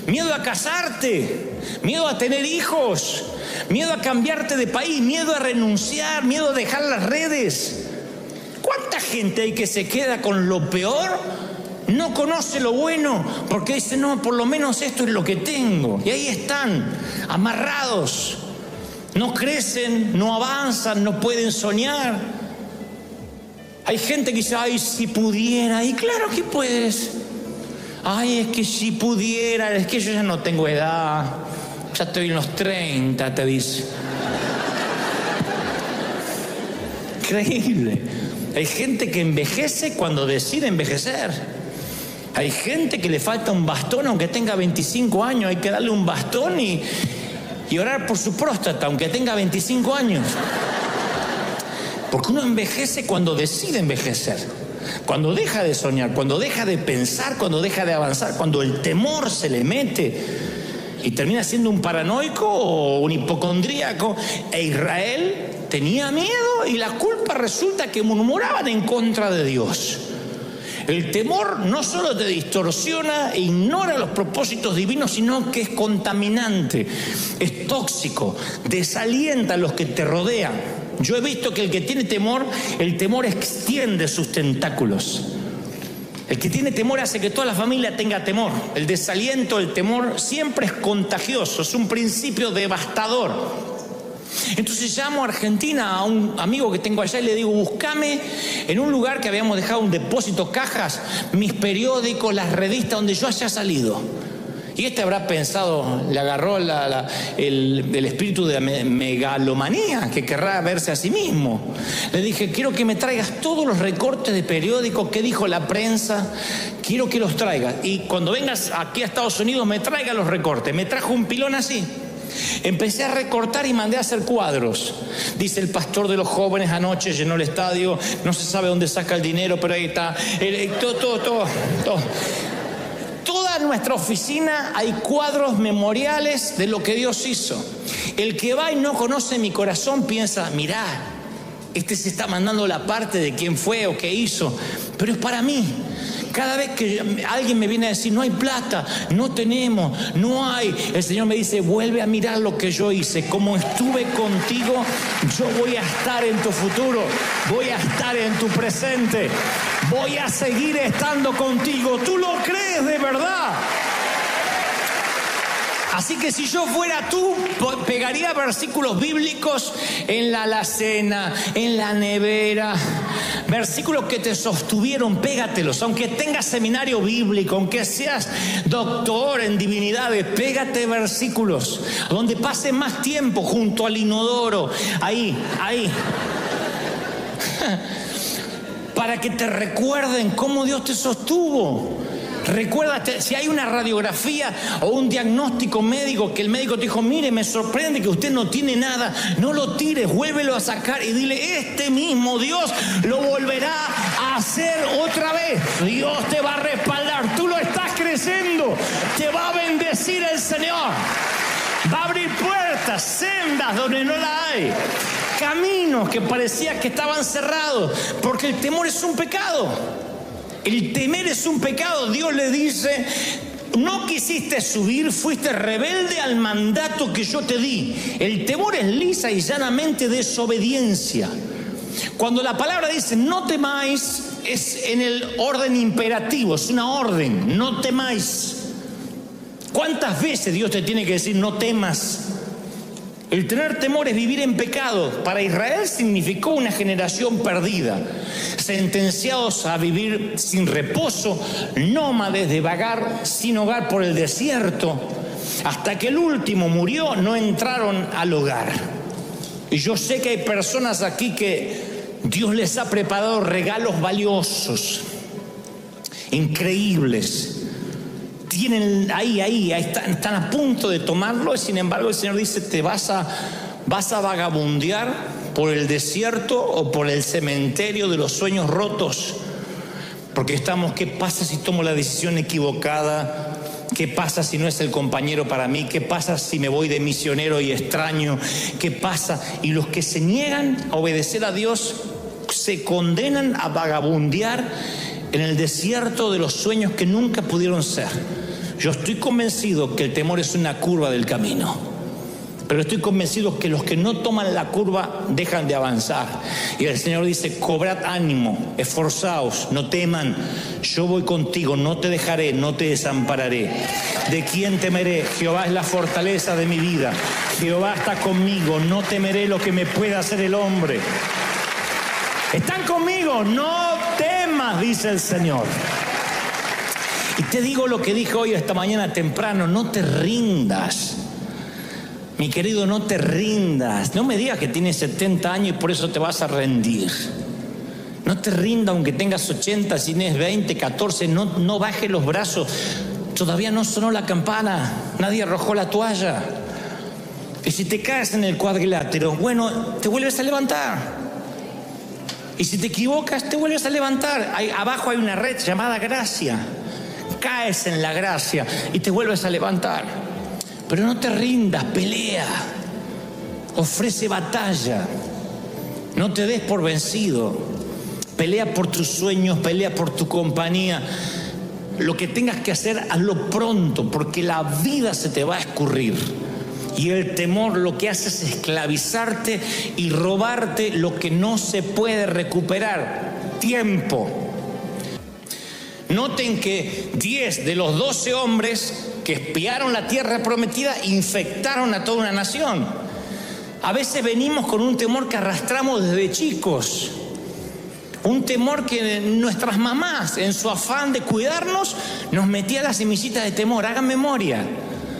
miedo a casarte, miedo a tener hijos, miedo a cambiarte de país, miedo a renunciar, miedo a dejar las redes. ¿Cuánta gente hay que se queda con lo peor? No conoce lo bueno porque dice, no, por lo menos esto es lo que tengo. Y ahí están, amarrados. No crecen, no avanzan, no pueden soñar. Hay gente que dice, ay, si pudiera. Y claro que puedes. Ay, es que si pudiera, es que yo ya no tengo edad. Ya estoy en los 30, te dice. Increíble. Hay gente que envejece cuando decide envejecer. Hay gente que le falta un bastón aunque tenga 25 años. Hay que darle un bastón y orar por su próstata aunque tenga 25 años. Porque uno envejece cuando decide envejecer. Cuando deja de soñar, cuando deja de pensar, cuando deja de avanzar, cuando el temor se le mete y termina siendo un paranoico o un hipocondríaco. E Israel tenía miedo y la culpa resulta que murmuraban en contra de Dios. El temor no solo te distorsiona e ignora los propósitos divinos, sino que es contaminante, es tóxico, desalienta a los que te rodean. Yo he visto que el que tiene temor, el temor extiende sus tentáculos. El que tiene temor hace que toda la familia tenga temor. El desaliento, el temor siempre es contagioso, es un principio devastador. Entonces llamo a Argentina a un amigo que tengo allá y le digo, búscame en un lugar que habíamos dejado un depósito, cajas, mis periódicos, las revistas donde yo haya salido. Y este habrá pensado, le agarró el espíritu de megalomanía, que querrá verse a sí mismo. Le dije, quiero que me traigas todos los recortes de periódicos, qué dijo la prensa, quiero que los traigas. Y cuando vengas aquí a Estados Unidos me traiga los recortes. Me trajo un pilón así. Empecé a recortar y mandé a hacer cuadros. Dice el pastor de los jóvenes anoche llenó el estadio, no se sabe dónde saca el dinero, pero ahí está. Todo. Toda nuestra oficina hay cuadros memoriales de lo que Dios hizo. El que va y no conoce mi corazón piensa, mirá, este se está mandando la parte de quién fue o qué hizo, pero es para mí. Cada vez que alguien me viene a decir, no hay plata, no tenemos, no hay, el Señor me dice, vuelve a mirar lo que yo hice. Como estuve contigo, yo voy a estar en tu futuro, voy a estar en tu presente, voy a seguir estando contigo. ¿Tú lo crees de verdad? Así que si yo fuera tú, pegaría versículos bíblicos en la alacena, en la nevera, versículos que te sostuvieron, pégatelos. Aunque tengas seminario bíblico, aunque seas doctor en divinidades, pégate versículos donde pases más tiempo junto al inodoro, ahí. Para que te recuerden cómo Dios te sostuvo. Recuérdate, si hay una radiografía o un diagnóstico médico que el médico te dijo, mire, me sorprende que usted no tiene nada, no lo tires, vuélvelo a sacar y dile, este mismo Dios lo volverá a hacer otra vez. Dios te va a respaldar, tú lo estás creyendo, te va a bendecir el Señor. Va a abrir puertas, sendas donde no la hay, caminos que parecía que estaban cerrados, porque el temor es un pecado. El temer es un pecado. Dios le dice, no quisiste subir, fuiste rebelde al mandato que yo te di. El temor es lisa y llanamente desobediencia. Cuando la palabra dice no temáis, es en el orden imperativo, es una orden, no temáis. ¿Cuántas veces Dios te tiene que decir no temas? El tener temor es vivir en pecado. Para Israel significó una generación perdida, sentenciados a vivir sin reposo, nómades de vagar sin hogar por el desierto. Hasta que el último murió, no entraron al hogar. Y yo sé que hay personas aquí que Dios les ha preparado regalos valiosos, increíbles. Tienen ahí están a punto de tomarlo, y sin embargo el Señor dice, te vas a vagabundear por el desierto o por el cementerio de los sueños rotos, porque ¿qué pasa si tomo la decisión equivocada? ¿Qué pasa si no es el compañero para mí? ¿Qué pasa si me voy de misionero y extraño? ¿Qué pasa? Y los que se niegan a obedecer a Dios se condenan a vagabundear en el desierto de los sueños que nunca pudieron ser. Yo estoy convencido que el temor es una curva del camino, pero estoy convencido que los que no toman la curva dejan de avanzar. Y el Señor dice, cobrad ánimo, esforzaos, no teman, yo voy contigo, no te dejaré, no te desampararé. ¿De quién temeré? Jehová es la fortaleza de mi vida, Jehová está conmigo, no temeré lo que me pueda hacer el hombre. ¿Están conmigo? No temas, dice el Señor. Y te digo lo que dije hoy esta mañana temprano, no te rindas. Mi querido, no te rindas. No me digas que tienes 70 años y por eso te vas a rendir. No te rindas aunque tengas 80, si tienes 20, 14, no bajes los brazos. Todavía no sonó la campana, nadie arrojó la toalla. Y si te caes en el cuadrilátero, bueno, te vuelves a levantar. Y si te equivocas, te vuelves a levantar. Abajo hay una red llamada gracia. Caes en la gracia y te vuelves a levantar. Pero no te rindas, pelea. Ofrece batalla. No te des por vencido. Pelea por tus sueños, pelea por tu compañía. Lo que tengas que hacer, hazlo pronto, porque la vida se te va a escurrir. Y el temor lo que hace es esclavizarte y robarte lo que no se puede recuperar. Tiempo. Noten que 10 de los 12 hombres que espiaron la tierra prometida infectaron a toda una nación. A veces venimos con un temor que arrastramos desde chicos. Un temor que nuestras mamás, en su afán de cuidarnos, nos metía la semillita de temor. Hagan memoria.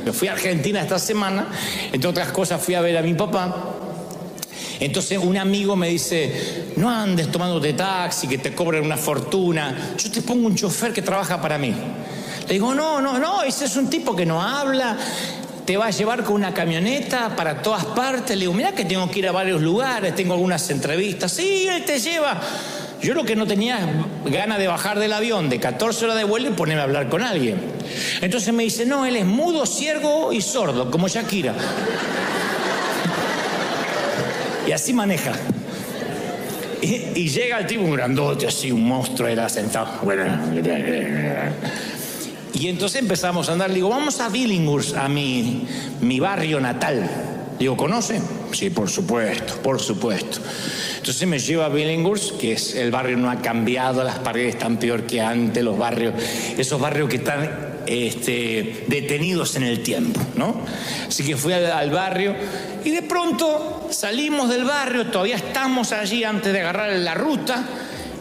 Yo fui a Argentina esta semana, entre otras cosas fui a ver a mi papá. Entonces un amigo me dice, no andes tomándote taxi, que te cobran una fortuna. Yo te pongo un chofer que trabaja para mí. Le digo, no, ese es un tipo que no habla, te va a llevar con una camioneta para todas partes. Le digo, mirá que tengo que ir a varios lugares, tengo algunas entrevistas. Sí, él te lleva. Yo lo que no tenía ganas de bajar del avión de 14 horas de vuelo y ponerme a hablar con alguien. Entonces me dice, no, él es mudo, ciego y sordo, como Shakira. Y así maneja. Y llega el tipo, un grandote, así, un monstruo, era sentado. Y entonces empezamos a andar. Le digo, vamos a Billinghurst, a mi barrio natal. Digo, ¿conoce? Sí, por supuesto. Entonces me lleva a Billinghurst, que es el barrio, no ha cambiado, las paredes están peor que antes, los barrios, esos barrios que están detenidos en el tiempo, ¿no? Así que fui al barrio y de pronto salimos del barrio, todavía estamos allí antes de agarrar la ruta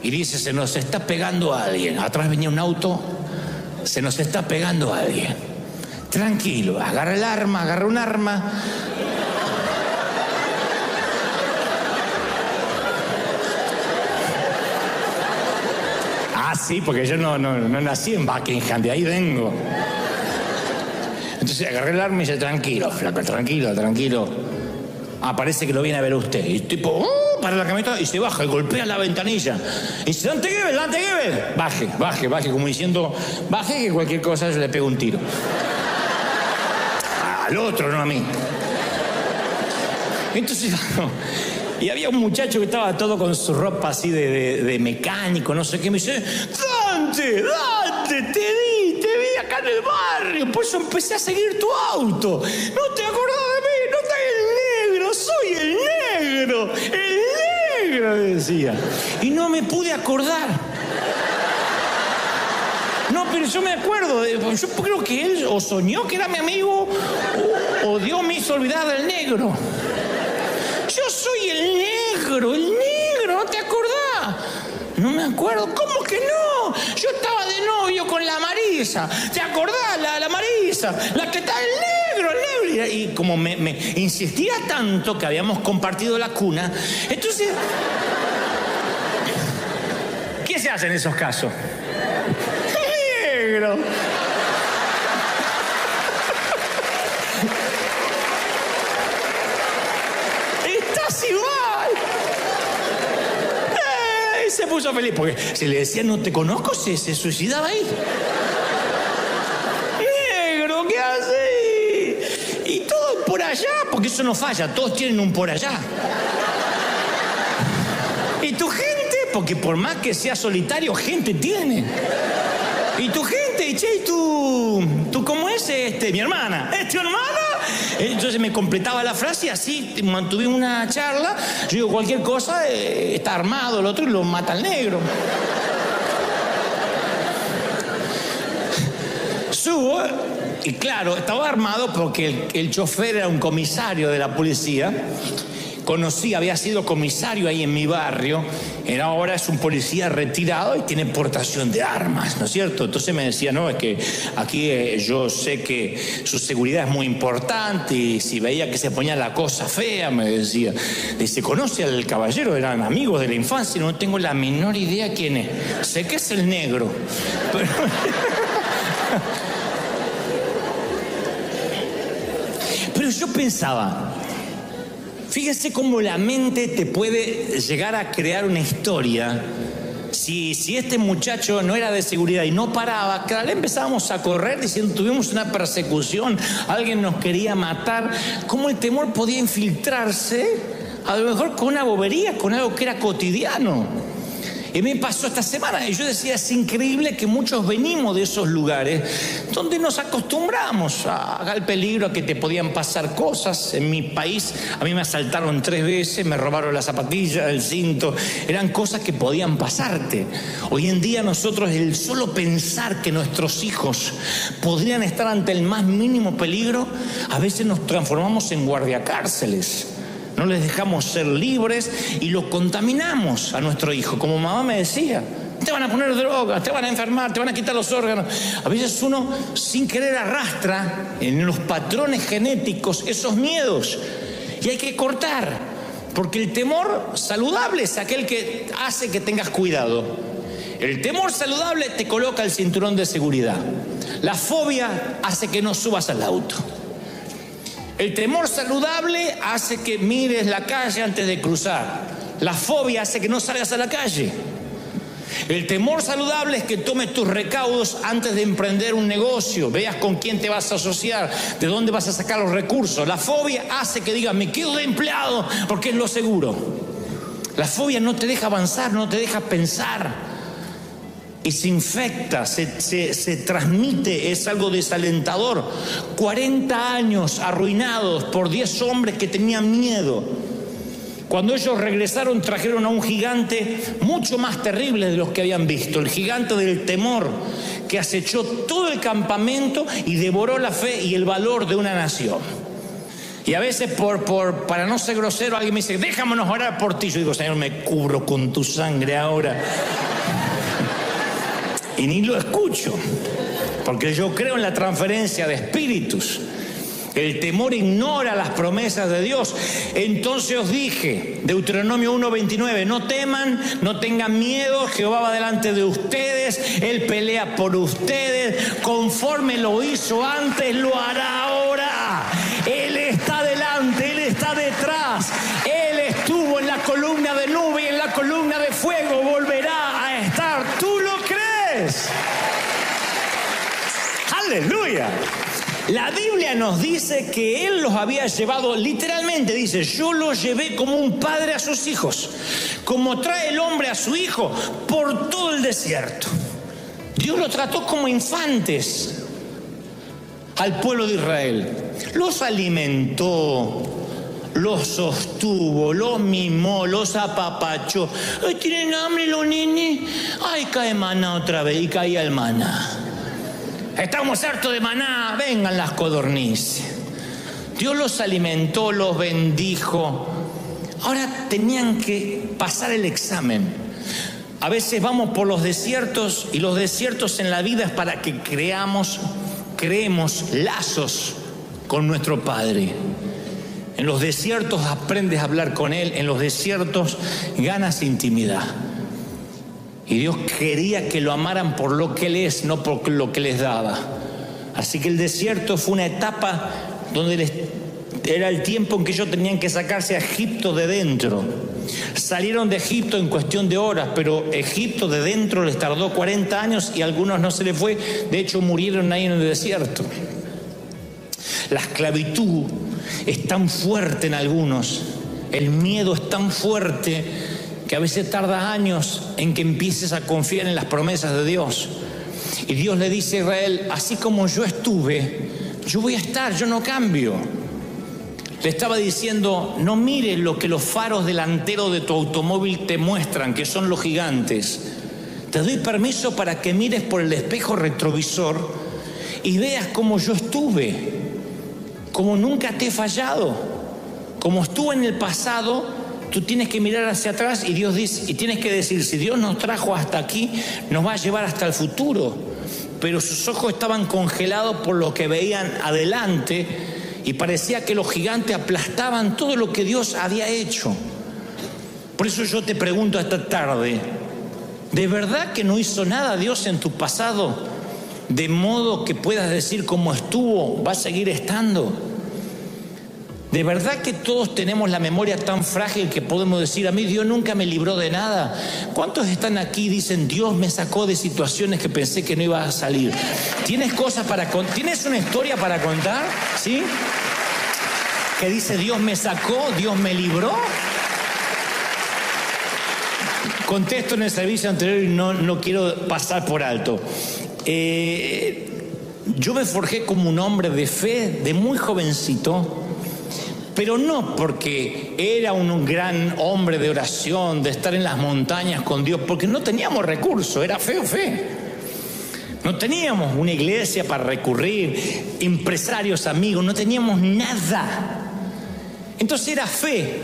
y dice, se nos está pegando a alguien. Atrás venía un auto, se nos está pegando a alguien. Tranquilo, agarra un arma. Sí, porque yo no nací en Buckingham, de ahí vengo. Entonces agarré el arma y dice, tranquilo, flaco, tranquilo. Parece que lo viene a ver usted. Y tipo, para la camioneta y se baja y golpea la ventanilla. Y dice, Dante Gebel. Baje, como diciendo, baje que cualquier cosa yo le pego un tiro. Al otro, no a mí. Entonces, y había un muchacho que estaba todo con su ropa así de mecánico, no sé qué, me dice, Dante, te vi acá en el barrio, por eso empecé a seguir tu auto. No te acordás de mí, no estás el negro, soy el negro, decía. Y no me pude acordar. No, pero yo me acuerdo, yo creo que él o soñó que era mi amigo o Dios me hizo olvidar del negro. Yo soy el negro, ¿no te acordás? No me acuerdo, ¿cómo que no? Yo estaba de novio con la Marisa, ¿te acordás? La Marisa, la que está el negro. Y como me insistía tanto que habíamos compartido la cuna, entonces, ¿qué se hace en esos casos? El negro. Igual. Se puso feliz porque si le decía no te conozco se suicidaba ahí. Negro, ¿qué haces? Y todo por allá, porque eso no falla, todos tienen un por allá. Y tu gente, porque por más que sea solitario, gente tiene. Y tu gente, che, y tú ¿cómo es? Mi hermana. ¿Es tu hermana? Entonces me completaba la frase y así mantuvimos una charla. Yo digo, cualquier cosa, está armado el otro y lo mata al negro. Subo y claro, estaba armado porque el chofer era un comisario de la policía. Había sido comisario ahí en mi barrio, ahora es un policía retirado y tiene portación de armas, ¿no es cierto? Entonces me decía, no, es que aquí yo sé que su seguridad es muy importante y si veía que se ponía la cosa fea, me decía. Dice, ¿conoce al caballero? Eran amigos de la infancia, no tengo la menor idea quién es. Sé que es el negro. Pero yo pensaba, fíjese cómo la mente te puede llegar a crear una historia. Si este muchacho no era de seguridad y no paraba, cada vez empezábamos a correr diciendo, tuvimos una persecución, alguien nos quería matar. ¿Cómo el temor podía infiltrarse? A lo mejor con una bobería, con algo que era cotidiano. Y me pasó esta semana, y yo decía, es increíble que muchos venimos de esos lugares donde nos acostumbramos al peligro, a que te podían pasar cosas. En mi país a mí me asaltaron 3 veces, me robaron la zapatilla, el cinto, eran cosas que podían pasarte. Hoy en día nosotros, el solo pensar que nuestros hijos podrían estar ante el más mínimo peligro, a veces nos transformamos en guardiacárceles. No les dejamos ser libres y lo contaminamos a nuestro hijo. Como mamá me decía, te van a poner drogas, te van a enfermar, te van a quitar los órganos. A veces uno sin querer arrastra en los patrones genéticos esos miedos. Y hay que cortar, porque el temor saludable es aquel que hace que tengas cuidado. El temor saludable te coloca el cinturón de seguridad. La fobia hace que no subas al auto. El temor saludable hace que mires la calle antes de cruzar. La fobia hace que no salgas a la calle. El temor saludable es que tomes tus recaudos antes de emprender un negocio, veas con quién te vas a asociar, de dónde vas a sacar los recursos. La fobia hace que digas, me quedo de empleado porque es lo seguro. La fobia no te deja avanzar, no te deja pensar. Y se infecta, se transmite, es algo desalentador. 40 años arruinados por 10 hombres que tenían miedo. Cuando ellos regresaron, trajeron a un gigante mucho más terrible de los que habían visto. El gigante del temor, que acechó todo el campamento y devoró la fe y el valor de una nación. Y a veces, para no ser grosero, alguien me dice, déjamonos orar por ti. Yo digo, Señor, me cubro con tu sangre ahora. Y ni lo escucho, porque yo creo en la transferencia de espíritus. El temor ignora las promesas de Dios. Entonces os dije, Deuteronomio 1:29, no teman, no tengan miedo, Jehová va delante de ustedes, Él pelea por ustedes, conforme lo hizo antes, lo hará ahora. Él está delante, Él está detrás, Él estuvo en la columna de nube y en la columna de fuego, volverá a estar. ¿Tú lo crees? ¡Aleluya! La Biblia nos dice que Él los había llevado, literalmente dice, yo los llevé como un padre a sus hijos, como trae el hombre a su hijo por todo el desierto. Dios los trató como infantes al pueblo de Israel. Los alimentó, los sostuvo, los mimó, los apapachó. Ay, ¿tienen hambre los nenes? Ay, cae maná otra vez, y caía el maná. Estamos hartos de maná, vengan las codornices. Dios los alimentó, los bendijo. Ahora tenían que pasar el examen. A veces vamos por los desiertos, y los desiertos en la vida es para que creemos lazos con nuestro Padre. En los desiertos aprendes a hablar con Él, en los desiertos ganas intimidad. Y Dios quería que lo amaran por lo que Él es, no por lo que les daba. Así que el desierto fue una etapa donde era el tiempo en que ellos tenían que sacarse a Egipto de dentro. Salieron de Egipto en cuestión de horas, pero Egipto de dentro les tardó 40 años y a algunos no se les fue. De hecho, murieron ahí en el desierto. La esclavitud es tan fuerte en algunos, el miedo es tan fuerte que a veces tarda años en que empieces a confiar en las promesas de Dios. Y Dios le dice a Israel, así como yo estuve, yo voy a estar, yo no cambio. Le estaba diciendo, no mires lo que los faros delanteros de tu automóvil te muestran, que son los gigantes. Te doy permiso para que mires por el espejo retrovisor y veas cómo yo estuve, como nunca te he fallado, como estuve en el pasado. Tú tienes que mirar hacia atrás y Dios dice, y tienes que decir, si Dios nos trajo hasta aquí, nos va a llevar hasta el futuro. Pero sus ojos estaban congelados por lo que veían adelante y parecía que los gigantes aplastaban todo lo que Dios había hecho. Por eso yo te pregunto esta tarde, ¿de verdad que no hizo nada Dios en tu pasado? De modo que puedas decir como estuvo, va a seguir estando. ¿De verdad que todos tenemos la memoria tan frágil que podemos decir, a mí Dios nunca me libró de nada? ¿Cuántos están aquí y dicen, Dios me sacó de situaciones que pensé que no iba a salir? ¿Tienes cosas para contar? ¿Tienes una historia para contar? ¿Sí? Que dice, Dios me sacó, Dios me libró. contesto en el servicio anterior y no quiero pasar por alto. Yo me forjé como un hombre de fe de muy jovencito, pero no porque era un gran hombre de oración, de estar en las montañas con Dios, porque no teníamos recursos, era fe o fe. No teníamos una iglesia para recurrir, empresarios, amigos, no teníamos nada. Entonces era fe.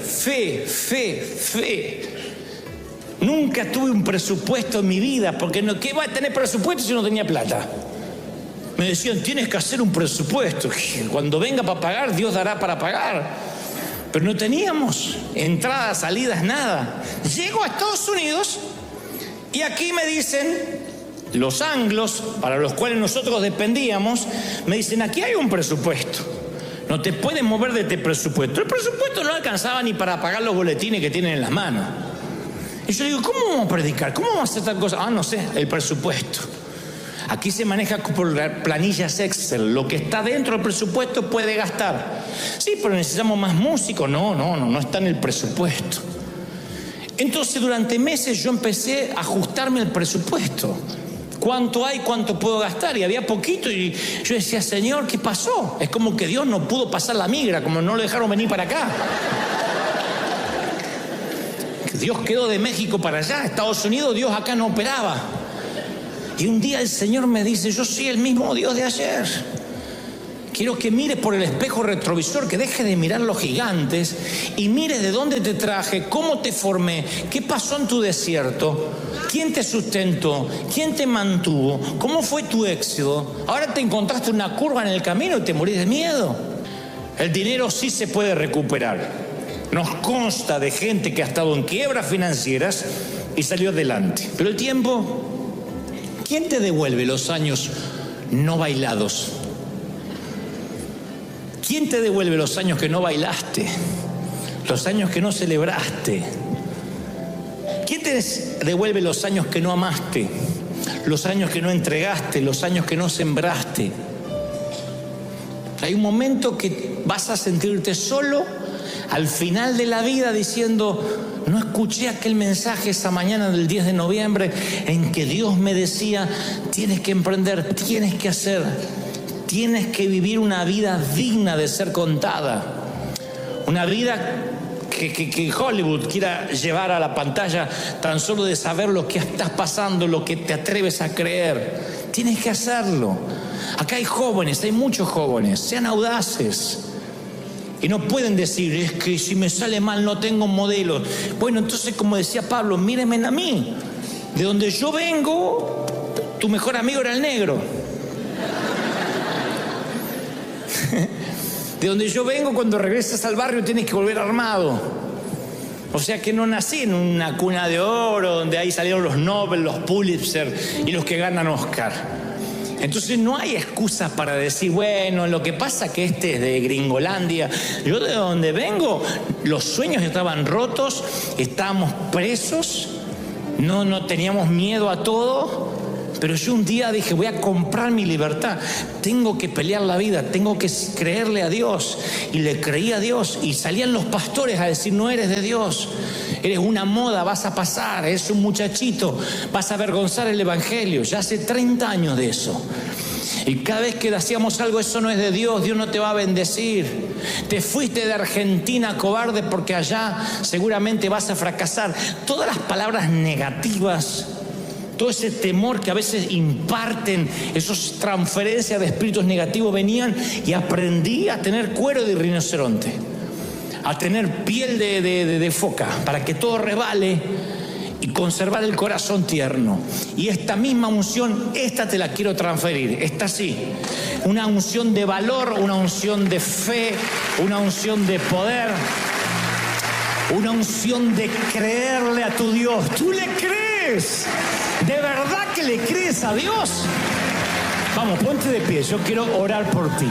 Nunca tuve un presupuesto en mi vida, porque ¿qué va a tener presupuesto si no tenía plata? Me decían, tienes que hacer un presupuesto. Cuando venga para pagar, Dios dará para pagar. Pero no teníamos entradas, salidas, nada. Llego a Estados Unidos y aquí me dicen, los anglos, para los cuales nosotros dependíamos, me dicen, aquí hay un presupuesto. No te puedes mover de este presupuesto. El presupuesto no alcanzaba ni para pagar los boletines que tienen en las manos. Y yo digo, ¿cómo vamos a predicar? ¿Cómo vamos a hacer tal cosa? No sé, el presupuesto. Aquí se maneja por planillas Excel. Lo que está dentro del presupuesto puede gastar. Sí, pero necesitamos más músicos. No está en el presupuesto. Entonces, durante meses yo empecé a ajustarme el presupuesto. ¿Cuánto hay? ¿Cuánto puedo gastar? Y había poquito y yo decía, Señor, ¿qué pasó? Es como que Dios no pudo pasar la migra, como no lo dejaron venir para acá. Dios quedó de México para allá, Estados Unidos, Dios acá no operaba. Y un día el Señor me dice, yo soy el mismo Dios de ayer. Quiero que mires por el espejo retrovisor, que dejes de mirar los gigantes y mires de dónde te traje, cómo te formé, qué pasó en tu desierto, quién te sustentó, quién te mantuvo, cómo fue tu éxodo. Ahora te encontraste una curva en el camino y te morís de miedo. El dinero sí se puede recuperar. Nos consta de gente que ha estado en quiebras financieras y salió adelante. Pero el tiempo, ¿quién te devuelve los años no bailados? ¿Quién te devuelve los años que no bailaste? Los años que no celebraste. ¿Quién te devuelve los años que no amaste? Los años que no entregaste, los años que no sembraste. Hay un momento que vas a sentirte solo al final de la vida diciendo, no escuché aquel mensaje esa mañana del 10 de noviembre en que Dios me decía, tienes que emprender, tienes que hacer, tienes que vivir una vida digna de ser contada. Una vida que Hollywood quiera llevar a la pantalla tan solo de saber lo que estás pasando, lo que te atreves a creer. Tienes que hacerlo. Acá hay jóvenes, hay muchos jóvenes, sean audaces. Y no pueden decir, es que si me sale mal no tengo modelos. Bueno, entonces, como decía Pablo, mírenme a mí. De donde yo vengo, tu mejor amigo era el negro. De donde yo vengo, cuando regresas al barrio tienes que volver armado. O sea que no nací en una cuna de oro, donde ahí salieron los Nobel, los Pulitzer y los que ganan Oscar. Entonces no hay excusas para decir, bueno, lo que pasa que este es de Gringolandia. Yo de donde vengo, los sueños estaban rotos, estábamos presos, no teníamos miedo a todo. Pero yo un día dije, voy a comprar mi libertad, tengo que pelear la vida, tengo que creerle a Dios. Y le creí a Dios y salían los pastores a decir, no eres de Dios, eres una moda, vas a pasar, eres un muchachito, vas a avergonzar el evangelio. Ya hace 30 años de eso. Y cada vez que hacíamos algo, eso no es de Dios, Dios no te va a bendecir. Te fuiste de Argentina, cobarde, porque allá seguramente vas a fracasar. Todas las palabras negativas, todo ese temor que a veces imparten, esas transferencias de espíritus negativos venían, y aprendí a tener cuero de rinoceronte, a tener piel de foca, para que todo resbale y conservar el corazón tierno. Y esta misma unción, esta te la quiero transferir, esta sí, una unción de valor, una unción de fe, una unción de poder, una unción de creerle a tu Dios. ¿Tú le crees? ¿De verdad que le crees a Dios? Vamos, ponte de pie, yo quiero orar por ti.